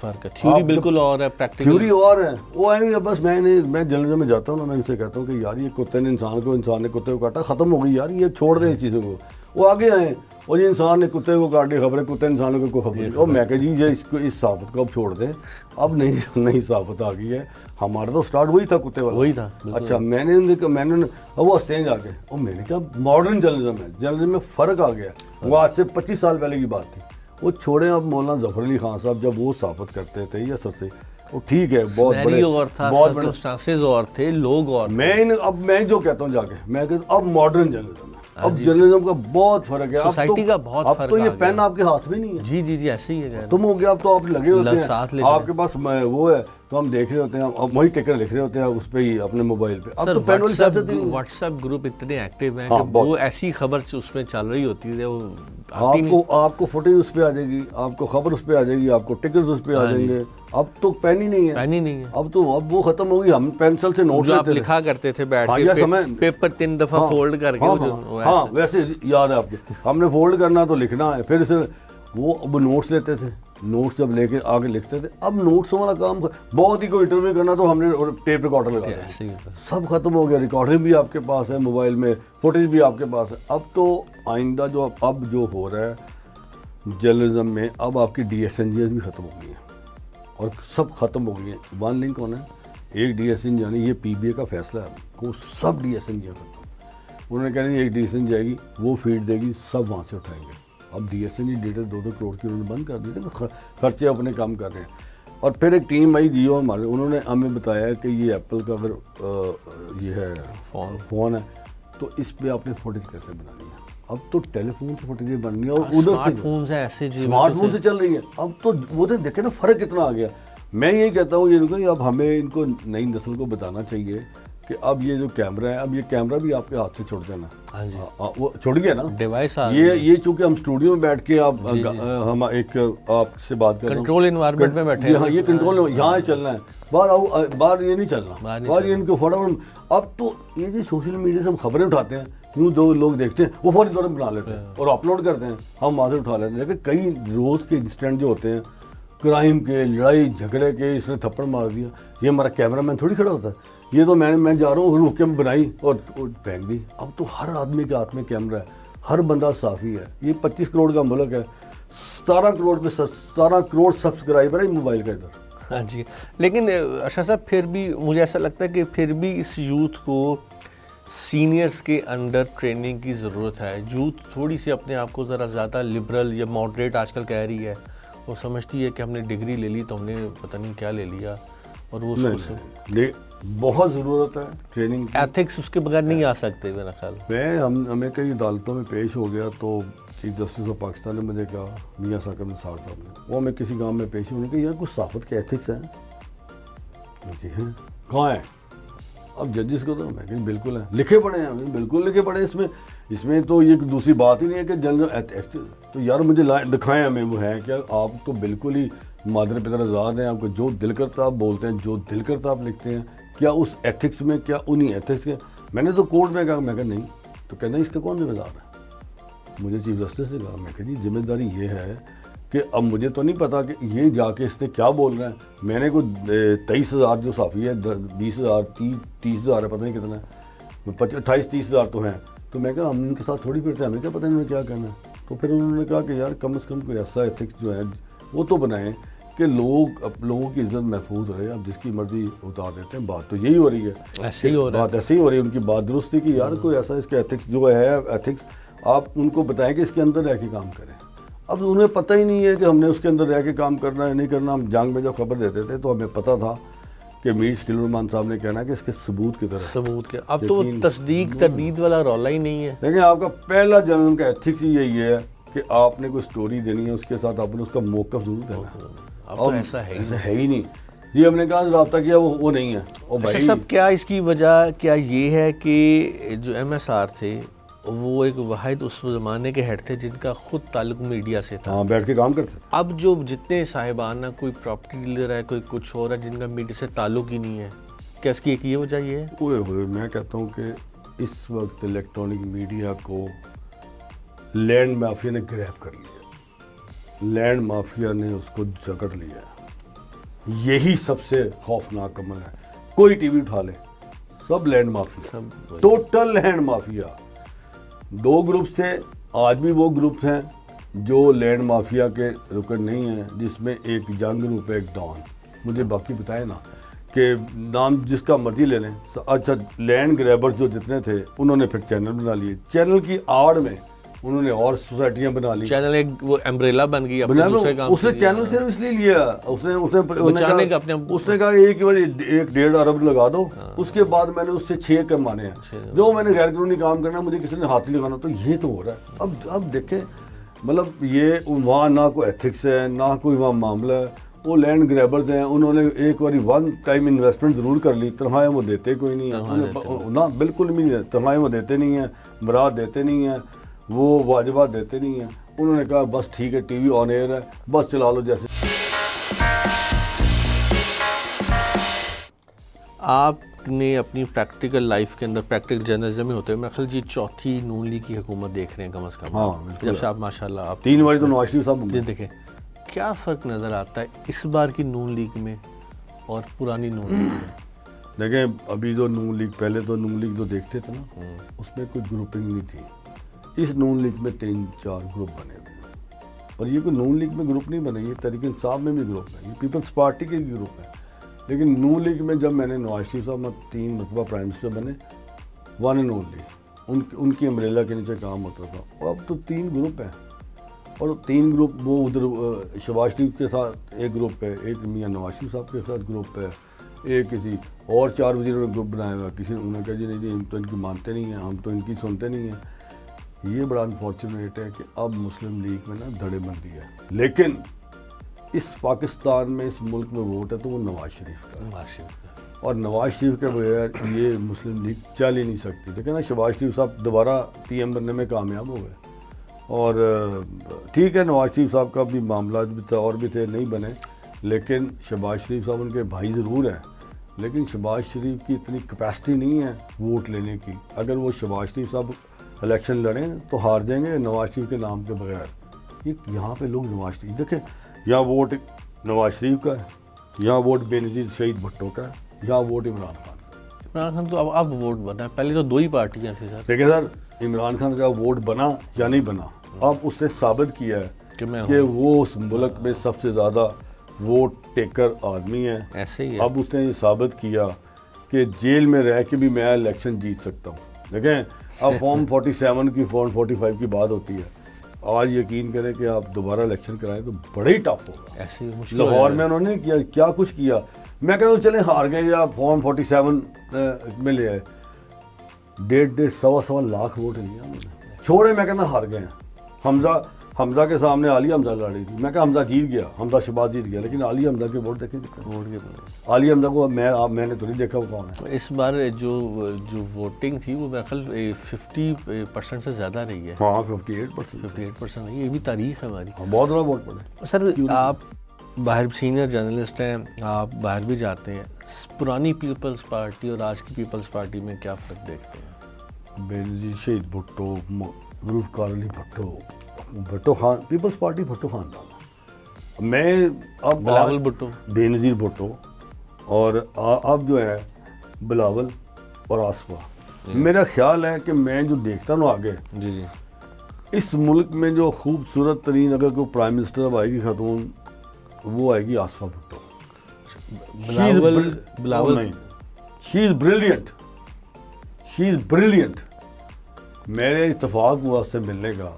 فرق ہے. تھیوری بالکل اور ہے, پریکٹیکل تھیوری اور ہے. وہ آئیں گے بس, میں جرنلزم میں جاتا ہوں نا, میں ان سے کہتا ہوں کہ یار یہ کتے نے انسان نے کتے کو کاٹا, ختم ہو گئی یار, یہ چھوڑ دیں اس چیزوں کو. وہ آگے آئیں, اور یہ انسان نے کتے کو کاٹی, خبر ہے کتے انسانوں کو کوئی خبر نہیں. اور میں کہ جی یہ اس صافت کو اب چھوڑ دیں, اب نئی صافت آ گئی ہے. ہمارا تو سٹارٹ وہی تھا, کتے والا وہی تھا. اچھا میں نے وہ ہنستے ہیں جا کے, اور میں نے کہا ماڈرن جرنلزم ہے, جرنلزم میں فرق آ گیا. وہ آج سے 25 سال پہلے کی بات تھی. وہ چھوڑیں, اب مولانا ظفر علی خان صاحب جب وہ صافت کرتے تھے یا سر سے, وہ ٹھیک ہے, بہت بڑے بہت سرکمسٹانسز اور تھے, لوگ اور. میں جو کہتا ہوں جا کے, میں کہتا ہوں اب ماڈرن جرنلزم ہے, اب جرنلزم کا بہت فرق ہے. سوسائٹی کا بہت فرق, اب تو یہ پین آپ کے ہاتھ میں نہیں ہے. جی ایسے ہی ہے, تم ہو گیا, اب تو آپ لگے ہوتے ہیں, آپ کے پاس وہ ہے تو ہم دیکھ رہے ہوتے ہیں, اب وہی ٹکر لکھ رہے ہوتے ہیں اس پہ ہی اپنے موبائل پہ. اب تو پین والی سیاست ہی. واٹس ایپ گروپ اتنے ایکٹیو ہیں کہ وہ ایسی خبر اس میں چل رہی ہوتی ہے, وہ آپ کو فوٹیج اس پہ آ جائے گی, آپ کو خبر اس پہ آ جائے گی, آپ کو ٹکرز اس پہ آ جائیں گے. اب تو پین ہی نہیں ہے, اب وہ ختم ہو گئی. ہم پینسل سے نوٹ لیتے لکھا کرتے تھے بیٹھ کے, پیپر 3 دفعہ فولڈ کر کے. ہاں ویسے یاد ہے آپ کو, ہم نے فولڈ کرنا تو لکھنا ہے, پھر وہ نوٹس لیتے تھے, نوٹس جب لے کے آگے لکھتے تھے. اب نوٹس والا کام بہت ہی کوئی انٹرویو کرنا تو ہم نے ٹیپ ریکارڈر لگا دیا, سب ختم ہو گیا. ریکارڈر بھی آپ کے پاس ہے موبائل میں, فوٹیج بھی آپ کے پاس ہے. اب تو آئندہ جو ہو رہا ہے جرنلزم میں, اب آپ کی DSNGs بھی ختم ہو گئی ہیں اور سب ختم ہو گئی ہیں. 1 لنک ہونا ہے, ایک DSN یعنی یہ PBA کا فیصلہ ہے, وہ سب DSNG ختم. انہوں نے کہا نہیں ایک DSN جائے گی, وہ فیڈ دے گی, سب وہاں سے اٹھائیں گے. اب DSN 1.5 2 کروڑ کی انہوں نے بند کر دی تھے, خرچے اپنے کام کر رہے ہیں. اور پھر ایک ٹیم آئی جیو ہمارے, انہوں نے ہمیں بتایا کہ یہ ایپل کا اگر یہ ہے فون ہے تو اس پہ آپ نے فوٹیج کیسے بنانی ہے. اب تو ٹیلی فون سے فوٹیج بننی ہے, اور ادھر سے اسمارٹ فون سے چل رہی ہے. اب تو وہ دیکھیں نا فرق کتنا آ گیا. میں یہی کہتا ہوں یہ اب ہمیں ان کو نئی نسل کو بتانا چاہیے کہ اب یہ جو کیمرہ ہے, اب یہ کیمرہ بھی آپ کے ہاتھ سے چھوڑ دینا. وہ چھوڑ گیا نا ڈیوائس. یہ چونکہ ہم اسٹوڈیو میں بیٹھ کے ہم ایک آپ سے بات کر رہے ہیں, کنٹرول انوائرمنٹ میں بیٹھے ہیں, یہ کنٹرول یہاں چلنا ہے, باہر یہ نہیں چلنا, باہر یہ ان کو فوراً. اب تو یہ جو سوشل میڈیا سے ہم خبریں اٹھاتے ہیں, یوں دو لوگ دیکھتے ہیں, وہ فوری طور پہ بنا لیتے ہیں اور اپلوڈ کرتے ہیں, ہم وہاں سے اٹھا لیتے ہیں. لیکن کئی روز کے انسٹنٹ جو ہوتے ہیں کرائم کے, لڑائی جھگڑے کے, اس نے تھپڑ مار دیا, یہ ہمارا کیمرہ مین تھوڑی کھڑا ہوتا ہے. یہ تو میں جا رہا ہوں رک کے بنائی اور پھینک دی. اب تو ہر آدمی کے ہاتھ میں کیمرہ ہے, ہر بندہ صافی ہے. یہ 25 کروڑ کا ملک ہے, 17 کروڑ سبسکرائبر ہے موبائل کا ادھر. ہاں جی, لیکن ارشد صاحب پھر بھی مجھے ایسا لگتا ہے کہ پھر بھی اس یوتھ کو سینئرز کے انڈر ٹریننگ کی ضرورت ہے. یوتھ تھوڑی سی اپنے آپ کو ذرا زیادہ لبرل یا ماڈریٹ آج کل کہہ رہی ہے, وہ سمجھتی ہے کہ ہم نے ڈگری لے لی تو ہم نے پتہ نہیں کیا لے لیا, اور وہ بہت ضرورت ہے ٹریننگ کی. ایتھکس اس کے بغیر نہیں آ سکتے میرا خیال. ہمیں کئی عدالتوں میں پیش ہو گیا تو چیف جسٹس آف پاکستان نے مجھے کہا, میاں ثاقب نثار صاحب نے, وہ ہمیں کسی گاؤں میں پیش ہونے کہ یار کچھ صحافت کے ایتھکس ہیں. جی ہیں, کہاں ہیں؟ اب ججز کو تو میں کہیں بالکل ہیں, لکھے پڑے ہیں, بالکل لکھے پڑے. اس میں تو یہ دوسری بات ہی نہیں ہے کہ جنرل تو یار مجھے دکھائیں ہمیں وہ ہیں کیا. آپ تو بالکل ہی مادر پدر آزاد ہیں, آپ کو جو دل کرتا آپ بولتے ہیں, جو دل کرتا آپ لکھتے ہیں. کیا اس ایتھکس میں, کیا انہی ایتھکس کے؟ میں نے تو کورٹ میں کہا, میں کہا نہیں, تو کہنا اس کا کون ذمہ دار ہے؟ مجھے چیف جسٹس نے کہا, میں کہا جی ذمہ داری یہ ہے کہ اب مجھے تو نہیں پتا کہ یہ جا کے اس نے کیا بول رہے ہیں. میں نے کوئی 23,000 جو صحافی ہے, 20,000 30,000 ہے, پتہ نہیں کتنا ہے, 28-30,000 تو ہیں. تو میں کہا ہم ان کے ساتھ تھوڑی پھرتے ہیں, ہمیں کیا پتہ انہوں نے کیا کہنا ہے. تو پھر انہوں نے کہا کہ یار کم از کم کوئی ایسا ایتھکس جو ہے وہ تو بنائیں کہ لوگوں کی عزت محفوظ رہے. اب جس کی مرضی اتار دیتے ہیں. بات تو یہی ہو رہی ہے, ایسے ہی ہو رہا ہے, بات ایسے ہی ہو رہی ہے. ان کی بات درست تھی کہ یار کوئی ایسا اس کے ایتھکس جو ہے ایتھکس آپ ان کو بتائیں کہ اس کے اندر رہ کے کام کریں. اب انہیں پتہ ہی نہیں ہے کہ ہم نے اس کے اندر رہ کے کام کرنا ہے نہیں کرنا. ہم جنگ میں جب خبر دیتے تھے تو ہمیں پتہ تھا کہ میر شکیل الرحمان صاحب نے کہنا کہ اس کے ثبوت کی طرح ثبوت کے. اب تو تصدیق تردید والا رولا ہی نہیں ہے. لیکن آپ کا پہلا جنرل ان کا ایتھکس ہی یہی ہے کہ آپ نے کوئی سٹوری دینی ہے, اس کے ساتھ آپ نے اس کا موقف ضرور دینا ہے. اب ایسا ہے ہی نہیں. جی ہم نے کہا رابطہ کیا, وہ نہیں ہے. اچھا صاحب, کیا اس کی وجہ کیا یہ ہے کہ جو ایم ایس آر تھے وہ ایک واحد اس زمانے کے ہیڈ تھے جن کا خود تعلق میڈیا سے تھا, ہاں بیٹھ کے کام کرتے تھے. اب جو جتنے صاحبان ہیں, کوئی پراپرٹی ڈیلر ہے, کوئی کچھ اور ہے, جن کا میڈیا سے تعلق ہی نہیں ہے, کیا اس کی ایک یہ وجہ یہ ہے؟ اوئے میں کہتا ہوں کہ اس وقت الیکٹرانک میڈیا کو لینڈ مافیا نے گریب کر لیا. لینڈ مافیا نے اس کو جکڑ لیا. یہی سب سے خوفناک عمل ہے. کوئی ٹی وی اٹھا لے, سب land mafia, total land mafia. 2 group سے, آج بھی وہ گروپ ہیں جو لینڈ مافیا کے رکن نہیں ہیں, جس میں ایک جنگ گروپ ہے, ایک ڈان. مجھے باقی بتائے نا کہ نام جس کا مرضی لے لیں. اچھا لینڈ گریبر جو جتنے تھے انہوں نے پھر چینل بنا لیے. چینل کی آڑ میں انہوں نے اور سوسائٹیاں بنا لی. چینل ایک وہ امبریلا بن گئی اپنے دوسرے کام. اس نے چینل صرف اس لیے لیا, اس نے کہا ایک 1.5 ارب لگا دو, اس کے بعد میں نے اس سے 6 کمانے ہیں, جو میں نے غیر قانونی کام کرنا مجھے کسی نے ہاتھ نہیں لگانا. تو یہ تو ہو رہا ہے. اب دیکھیں مطلب یہ وہاں نہ کوئی ایتھکس ہے, نہ کوئی وہاں معاملہ ہے. وہ لینڈ گریبرز ہیں, انہوں نے ایک باری 1 ٹائم انویسٹمنٹ ضرور کر لی, تنخواہیں وہ دیتے کوئی نہیں ہیں نا, بالکل بھی نہیں. تنخواہیں وہ دیتے نہیں ہیں, برات دیتے نہیں ہیں, وہ واجبات دیتے نہیں ہیں. انہوں نے کہا بس ٹھیک ہے ٹی وی آن ایئر ہے, بس چلا لو. جیسے آپ نے اپنی پریکٹیکل لائف کے اندر پریکٹیکل جرنلزم میں ہوتے ہوئے میرا خیال جی 4تھی نون لیگ کی حکومت دیکھ رہے ہیں کم از کم. ہاں جب سے آپ ماشاء اللہ آپ 3 بار تو نواز شریف صاحب دیکھیں, کیا فرق نظر آتا ہے اس بار کی نون لیگ میں اور پرانی نون لیگ میں؟ دیکھیں ابھی جو نون لیگ, پہلے تو نون لیگ جو دیکھتے تھے نا اس میں کوئی گروپنگ نہیں تھی. اس نون لیگ میں 3-4 گروپ بنے ہوئے ہیں, اور یہ کوئی نون لیگ میں گروپ نہیں بنے, یہ تحریک انصاف میں بھی گروپ ہے, یہ پیپلز پارٹی کے بھی گروپ ہے. لیکن نون لیگ میں جب میں نے نواز شریف صاحب 3 مرتبہ پرائم منسٹر بنے, 1 اینڈ اونلی ان کی امبریلا کے نیچے کام ہوتا تھا. اور اب تو 3 گروپ ہیں, اور 3 گروپ وہ ادھر شہباز شریف کے ساتھ ایک گروپ ہے, ایک میاں نواز شریف صاحب کے ساتھ گروپ ہے, ایک کسی اور 4 وزیروں نے گروپ بنایا ہوا. کسی انہوں نے کہا جی نہیں ہم تو ان کی مانتے نہیں ہیں, ہم تو ان کی سنتے نہیں ہیں. یہ بڑا انفارچونیٹ ہے کہ اب مسلم لیگ میں نا دھڑے بندی ہے. لیکن اس پاکستان میں, اس ملک میں ووٹ ہے تو وہ نواز شریف کا, اور نواز شریف کے بغیر یہ مسلم لیگ چل ہی نہیں سکتی. دیکھیں نا شہباز شریف صاحب دوبارہ پی ایم بننے میں کامیاب ہو گئے, اور ٹھیک ہے نواز شریف صاحب کا بھی معاملات بھی تھا اور بھی تھے, نہیں بنے. لیکن شہباز شریف صاحب ان کے بھائی ضرور ہیں, لیکن شہباز شریف کی اتنی کیپیسٹی نہیں ہے ووٹ لینے کی. اگر وہ شہباز شریف صاحب الیکشن لڑیں تو ہار جائیں گے نواز شریف کے نام کے بغیر. یہ یہاں پہ لوگ نواز شریف دیکھیں, یہاں ووٹ نواز شریف کا ہے, یہاں ووٹ بے نظیر شہید بھٹو کا ہے, یہاں ووٹ عمران خان کا. عمران خان تو اب ووٹ بنا ہے, پہلے تو 2 ہی پارٹیاں تھیں سر. دیکھیں سر, عمران خان کا ووٹ بنا یا نہیں بنا, اب اس نے ثابت کیا ہے کہ وہ اس ملک میں سب سے زیادہ ووٹ ٹیکر آدمی ہے. ایسے ہی اب اس نے یہ ثابت کیا کہ جیل میں رہ کے بھی میں الیکشن جیت سکتا ہوں. دیکھیں اب فارم 47 کی فارم 45 کی بات ہوتی ہے. آج یقین کریں کہ آپ دوبارہ الیکشن کرائیں تو بڑا ہی ٹف ہوگا. ایسے مشکل لاہور میں انہوں نے کیا کچھ کیا. میں کہتا ہوں چلیں ہار گئے یا فارم 47 میں لے آئے, 1.5 لاکھ ووٹ نہیں ہے چھوڑے. میں کہتا ہار گئے ہیں. حمزہ کے سامنے عالیہ حمزہ لڑی تھی, میں کہا حمزہ جیت گیا, حمزہ شہباز جیت گیا, لیکن عالیہ حمزہ کے ووٹ دیکھیں کتنے. عالیہ حمزہ کو میں نے تو نہیں دیکھا وہ کون ہے. اس بار جو ووٹنگ تھی وہ میرا خیال 50% سے زیادہ رہی ہے. ہاں 58% یہ بھی تاریخ ہے ہماری. بہت بڑا ووٹ پڑے. سر آپ باہر سینئر جرنلسٹ ہیں, آپ باہر بھی جاتے ہیں, پرانی پیپلز پارٹی اور آج کی پیپلز پارٹی میں کیا فرق دیکھتے ہیں؟ بینظیر شہید بھٹو, ذوالفقار علی بھٹو خان, پیپلز پارٹی بھٹو خاندان. میں اب بلاول بھٹو, بینظیر بھٹو اور اب جو ہے بلاول اور آصفہ. میرا خیال ہے کہ میں جو دیکھتا ہوں آگے جی اس ملک میں جو خوبصورت ترین اگر کوئی پرائم منسٹر اب آئے گی خاتون, وہ آئے گی آصفہ بھٹو. بلاول شی از بریلینٹ. میرے اتفاق ہوا اس سے ملنے کا.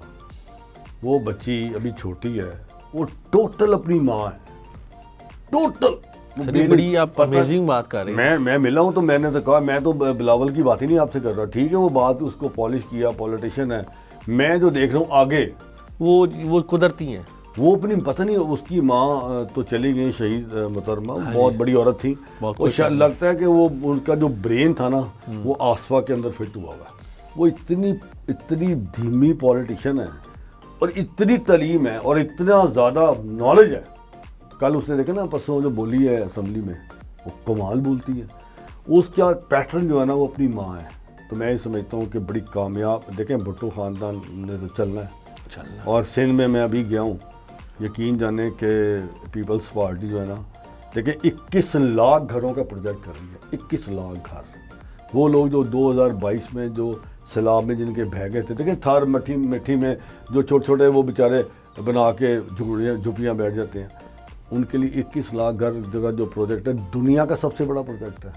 وہ بچی ابھی چھوٹی ہے, وہ ٹوٹل اپنی ماں ہے, ٹوٹل. بڑی آپ امیزنگ بات کر رہے ہیں. میں ملا ہوں تو میں نے تو کہا میں تو بلاول کی بات ہی نہیں آپ سے کر رہا. ٹھیک ہے وہ بات اس کو پالش کیا, پولیٹیشین ہے. میں جو دیکھ رہا ہوں آگے وہ قدرتی ہیں. وہ اپنی پتہ نہیں, اس کی ماں تو چلی گئی شہید محترمہ, بہت بڑی عورت تھی. وہ لگتا ہے کہ وہ ان کا جو برین تھا نا وہ آصفہ کے اندر فٹ ہوا ہوا. وہ اتنی دھیمی پولیٹیشین ہے اور اتنی تعلیم ہے اور اتنا زیادہ نالج ہے. کل اس نے دیکھا نا پرسوں جو بولی ہے اسمبلی میں, وہ کمال بولتی ہے. اس کا پیٹرن جو ہے نا وہ اپنی ماں ہے. تو میں یہ سمجھتا ہوں کہ بڑی کامیاب. دیکھیں بھٹو خاندان نے تو چلنا ہے. اور سندھ میں ابھی گیا ہوں, یقین جانیں کہ پیپلز پارٹی جو ہے نا, دیکھیں 21 لاکھ گھروں کا پروجیکٹ کر رہی ہے. 21 لاکھ گھر. وہ لوگ جو 2022 میں جو سیلاب میں جن کے بہہ گئے تھے, دیکھیں تھار مٹھی میں جو چھوٹے چھوٹے وہ بیچارے بنا کے جھپیاں بیٹھ جاتے ہیں, ان کے لیے 21 لاکھ گھر جگہ جو پروجیکٹ ہے دنیا کا سب سے بڑا پروجیکٹ ہے.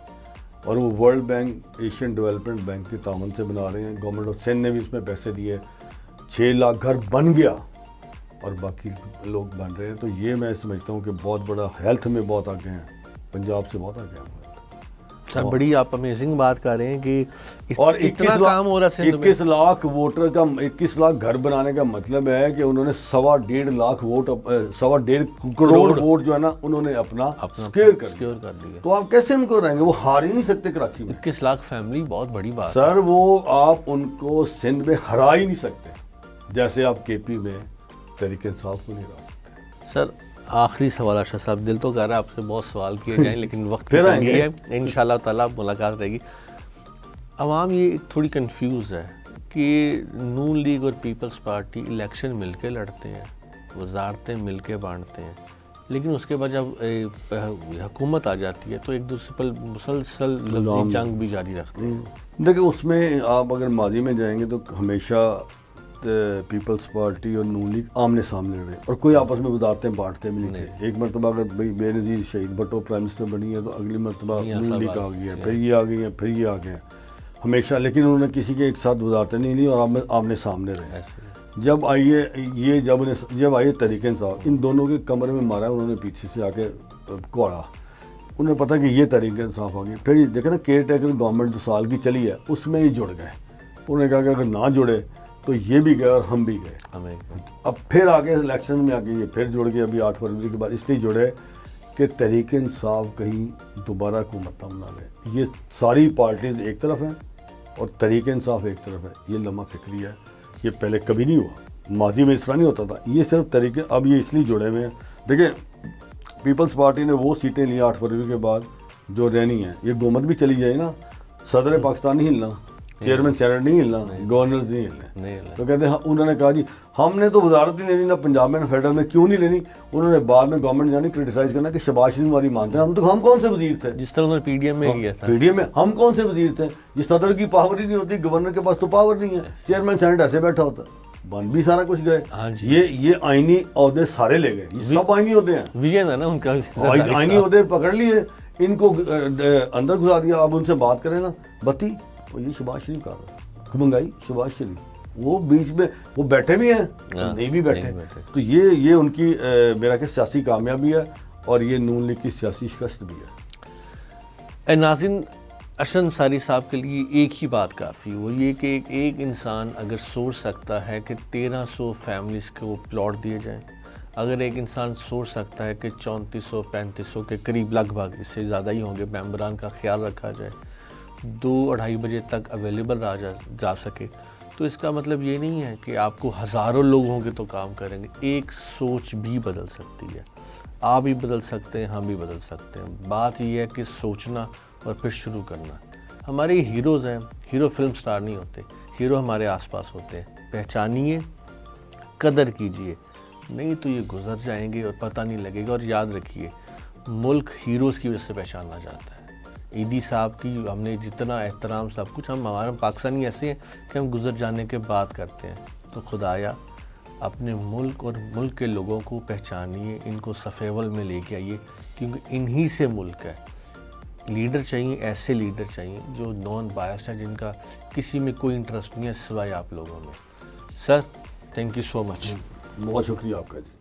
اور وہ world bank, Asian development bank کے تعاون سے بنا رہے ہیں. گورنمنٹ آف سندھ نے بھی اس میں پیسے دیے. 6 لاکھ گھر بن گیا اور باقی لوگ بن رہے ہیں. تو یہ میں سمجھتا ہوں کہ بہت بڑا, ہیلتھ میں بہت آگے ہیں, پنجاب سے بہت آگے ہیں. سر بڑی آپ امیزنگ بات کر رہے ہیں کہ اور اتنا کام ہو رہا ہے. 21 لاکھ ووٹر کا 21 لاکھ گھر بنانے کا مطلب ہے کہ انہوں نے 1.5 لاکھ ووٹ, 1.5 کروڑ ووٹ جو ہے نا انہوں نے اپنا سکیور کر دیا. تو آپ کیسے ان کو رہیں گے؟ وہ ہار ہی نہیں سکتے کراچی میں. 21 لاکھ فیملی بہت بڑی بات سر. وہ آپ ان کو سندھ میں ہرا ہی نہیں سکتے جیسے آپ کے پی میں تحریک انصاف کو نہیں ہرا سکتے. سر آخری سوال ارشد صاحب, دل تو کہہ رہا ہے آپ سے بہت سوال کیے جائیں لیکن وقت کی تنگی ہے. انشاءاللہ تعالیٰ ملاقات رہے گی. عوام یہ تھوڑی کنفیوز ہے کہ نون لیگ اور پیپلز پارٹی الیکشن مل کے لڑتے ہیں, وزارتیں مل کے بانٹتے ہیں, لیکن اس کے بعد جب حکومت آ جاتی ہے تو ایک دوسرے پر مسلسل لفظی جنگ بھی جاری رکھتے ہیں. دیکھیں اس میں آپ اگر ماضی میں جائیں گے تو ہمیشہ پیپلز پارٹی اور نون لیگ آمنے سامنے رہے اور کوئی آپس میں وزارتیں بانٹتے بھی نہیں تھے. ایک مرتبہ اگر بینظیر شہید بھٹو پرائم منسٹر بنی ہے تو اگلی مرتبہ نون لیگ آ گئی ہے, پھر یہ آ گئی ہے, پھر یہ آ گئے ہیں ہمیشہ. لیکن انہوں نے کسی کے ایک ساتھ وزارتیں نہیں لی اور آمنے سامنے رہے. جب آئیے تحریک انصاف, ان دونوں کے کمرے میں مارا, انہوں نے پیچھے سے آ کے کوڑا. انہیں پتا کہ یہ تحریک انصاف آ گئی. پھر دیکھیں نا کیئر ٹیکر گورنمنٹ 2 سال کی چلی ہے, اس میں ہی جڑ گئے. انہوں نے کہا کہ اگر نہ جڑے تو یہ بھی گئے اور ہم بھی گئے. اب پھر آگے الیکشن میں آگے یہ پھر جڑ گئے. ابھی 8 فروری کے بعد اس لیے جڑے کہ تحریک انصاف کہیں دوبارہ حکومت نہ بنا لے. یہ ساری پارٹیز ایک طرف ہیں اور تحریک انصاف ایک طرف ہے. یہ لمحہ فکری ہے, یہ پہلے کبھی نہیں ہوا. ماضی میں اس طرح نہیں ہوتا تھا. یہ صرف تحریک, اب یہ اس لیے جڑے ہوئے ہیں. دیکھیں پیپلز پارٹی نے وہ سیٹیں لی 8 فروری کے بعد جو رہنی ہیں. یہ گورنمنٹ بھی چلی جائے نا, صدر پاکستان نہیں ہلنا, چیئرمین سینٹ نہیں ہلنا, گورنرز نہیں ہلنے. تو کہتے ہیں انہوں نے کہا جی ہم نے تو وزارت نہیں لینی نہ پنجاب میں نہ فیڈرل میں. کیوں نہیں لینی؟ انہوں نے بعد میں گورنمنٹ جانے کرٹیسائز کرنا کہ شہباز شریف ہماری مانتے ہیں. ہم کون سے وزیر تھے؟ جس طرح انہوں نے پی ڈی ایم میں کیا تھا. پی ڈی ایم میں ہم کون سے وزیر تھے؟ جس صدر کی پاور ہی نہیں ہوتی, گورنر کے پاس تو پاور نہیں ہے, چیئرمین سینٹ ایسے بیٹھا ہوتا. بن بھی سارا کچھ گئے. یہ آئینی عہدے سارے لے گئے. یہ سب آئینی عہدے ہیں. ویژن ہے نا ان کا. آئینی عہدے پکڑ لیے, ان کو اندر گھسا دیا. اب ان سے بات کریں نا بتی, یہ شہباز شریف کہا رہا ہے. منگائی شہباز شریف، وہ بیچ میں وہ بیٹھے بھی ہیں نہیں بھی بیٹھے. تو یہ ان کی میرا کہ سیاسی کامیابی ہے اور یہ نون لیگ کی سیاسی شکست بھی ہے. ناظرین، ارشد انصاری صاحب کے لیے ایک ہی بات کافی، وہ یہ کہ ایک انسان اگر سوچ سکتا ہے کہ 1300 فیملیز کو پلاٹ دیے جائیں، اگر ایک انسان سوچ سکتا ہے کہ 3400-3500 کے قریب لگ بھگ اس سے زیادہ ہی ہوں گے ممبران کا خیال رکھا جائے، 2-2:30 بجے تک اویلیبل رہا جا سکے، تو اس کا مطلب یہ نہیں ہے کہ آپ کو ہزاروں لوگ ہوں گے تو کام کریں گے. ایک سوچ بھی بدل سکتی ہے، آپ بھی بدل سکتے ہیں، ہم بھی بدل سکتے ہیں. بات یہ ہے کہ سوچنا اور پھر شروع کرنا. ہمارے ہیروز ہیں، ہیرو فلم سٹار نہیں ہوتے، ہیرو ہمارے آس پاس ہوتے ہیں. پہچانیے، قدر کیجئے، نہیں تو یہ گزر جائیں گے اور پتہ نہیں لگے گا. اور یاد رکھیے، ملک ہیروز کی وجہ سے پہچانا جاتا ہے. ایدی صاحب کی ہم نے جتنا احترام سب کچھ، ہمارے پاکستانی ایسے ہیں کہ ہم گزر جانے کے بعد کرتے ہیں. تو خدایا اپنے ملک اور ملک کے لوگوں کو پہچانیے، ان کو صف اول میں لے کے آئیے، کیونکہ انہی سے ملک ہے. لیڈر چاہیے، ایسے لیڈر چاہیے جو نان بائس ہیں، جن کا کسی میں کوئی انٹرسٹ نہیں ہے سوائے آپ لوگوں میں. سر، تھینک یو سو مچ. بہت شکریہ آپ کا جی.